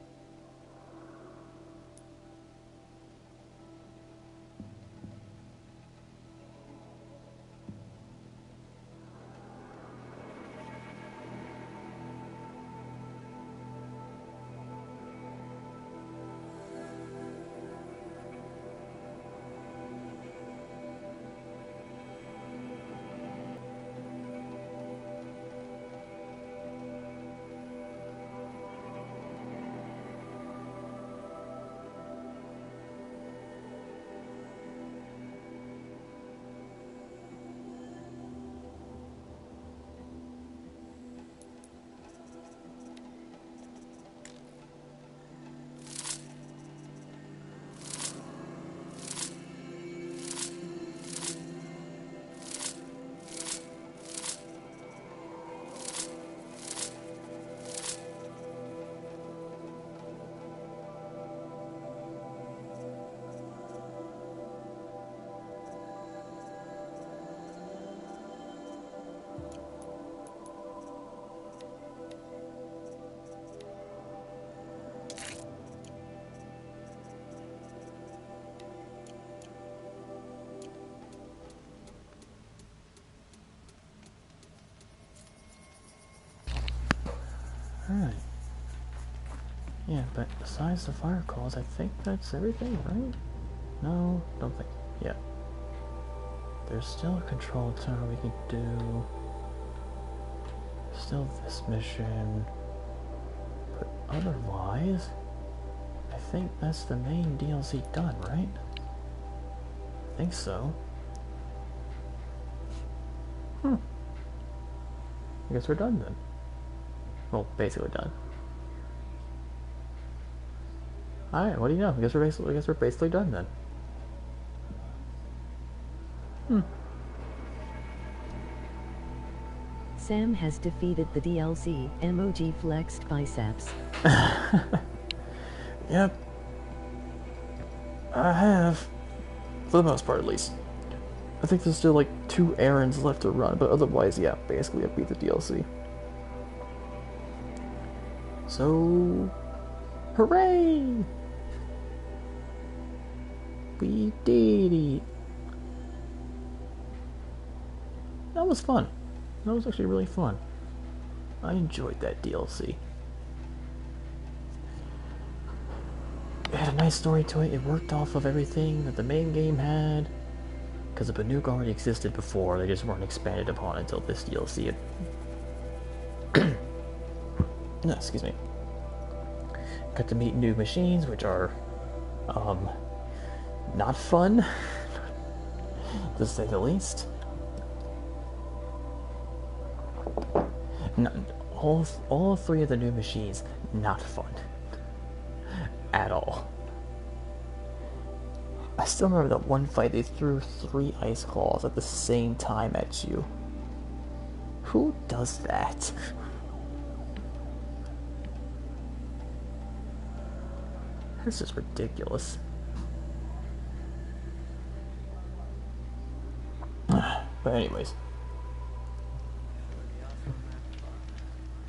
Alright. Yeah, but besides the fire calls, I think that's everything, right? No, don't think. Yeah. There's still a control tower we can do. Still this mission. But otherwise, I think that's the main DLC done, right? I think so. I guess we're done then. Well, basically done. Alright, what do you know? I guess we're basically done then. Sam has defeated the DLC. Emoji flexed biceps. Yep. I have. For the most part, at least. I think there's still like 2 errands left to run, but otherwise, yeah, basically I beat the DLC. So, hooray! We did it. That was fun. That was actually really fun. I enjoyed that DLC. It had a nice story to it. It worked off of everything that the main game had. Because the Banuk already existed before, they just weren't expanded upon until this DLC had... No, excuse me. Got to meet new machines, which are, not fun, to say the least. No, all 3 of the new machines, not fun. At all. I still remember that one fight they threw 3 ice claws at the same time at you. Who does that? This is ridiculous. But anyways.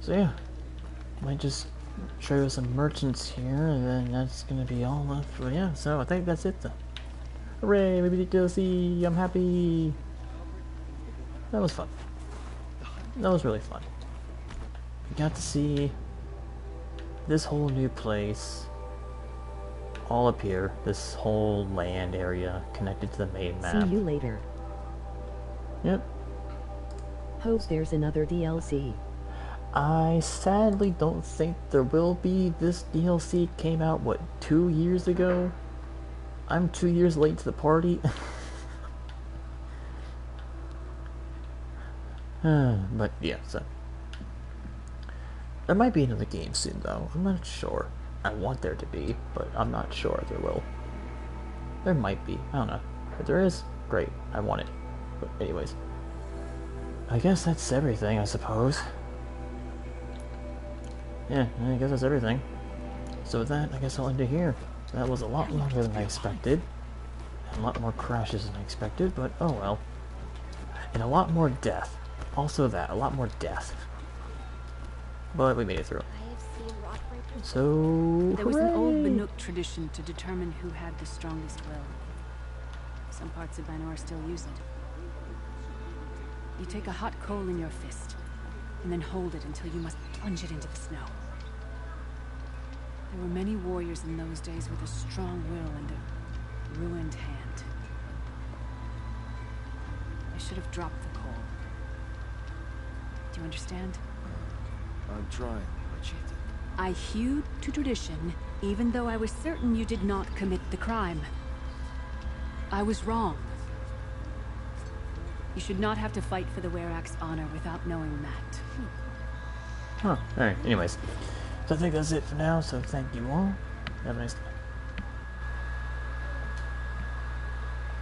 So yeah. Might just show you some merchants here, and then that's gonna be all left. But yeah, so I think that's it then. Hooray, maybe the DLC, I'm happy. That was fun. That was really fun. We got to see this whole new place all up here, this whole land area connected to the main map. See you later. Yep. Hope there's another DLC. I sadly don't think there will be. This DLC came out, what, 2 years ago? I'm 2 years late to the party. But yeah, so. There might be another game soon, though. I'm not sure. I want there to be, but I'm not sure if there will. There might be. I don't know. If there is, great. I want it. But anyways. I guess that's everything, I suppose. Yeah, I guess that's everything. So with that, I guess I'll end it here. That was a lot longer than I expected. A lot more crashes than I expected, but oh well. And a lot more death. Also that, a lot more death. But we made it through. So, there was an old hooray! Banuk tradition to determine who had the strongest will. Some parts of Banor still use it. You take a hot coal in your fist, and then hold it until you must plunge it into the snow. There were many warriors in those days with a strong will and a ruined hand. I should have dropped the coal. Do you understand? I'm trying, Machita. I hewed to tradition, even though I was certain you did not commit the crime. I was wrong. You should not have to fight for the Werak's honor without knowing that. Huh, alright, anyways. So I think that's it for now, so thank you all. Have a nice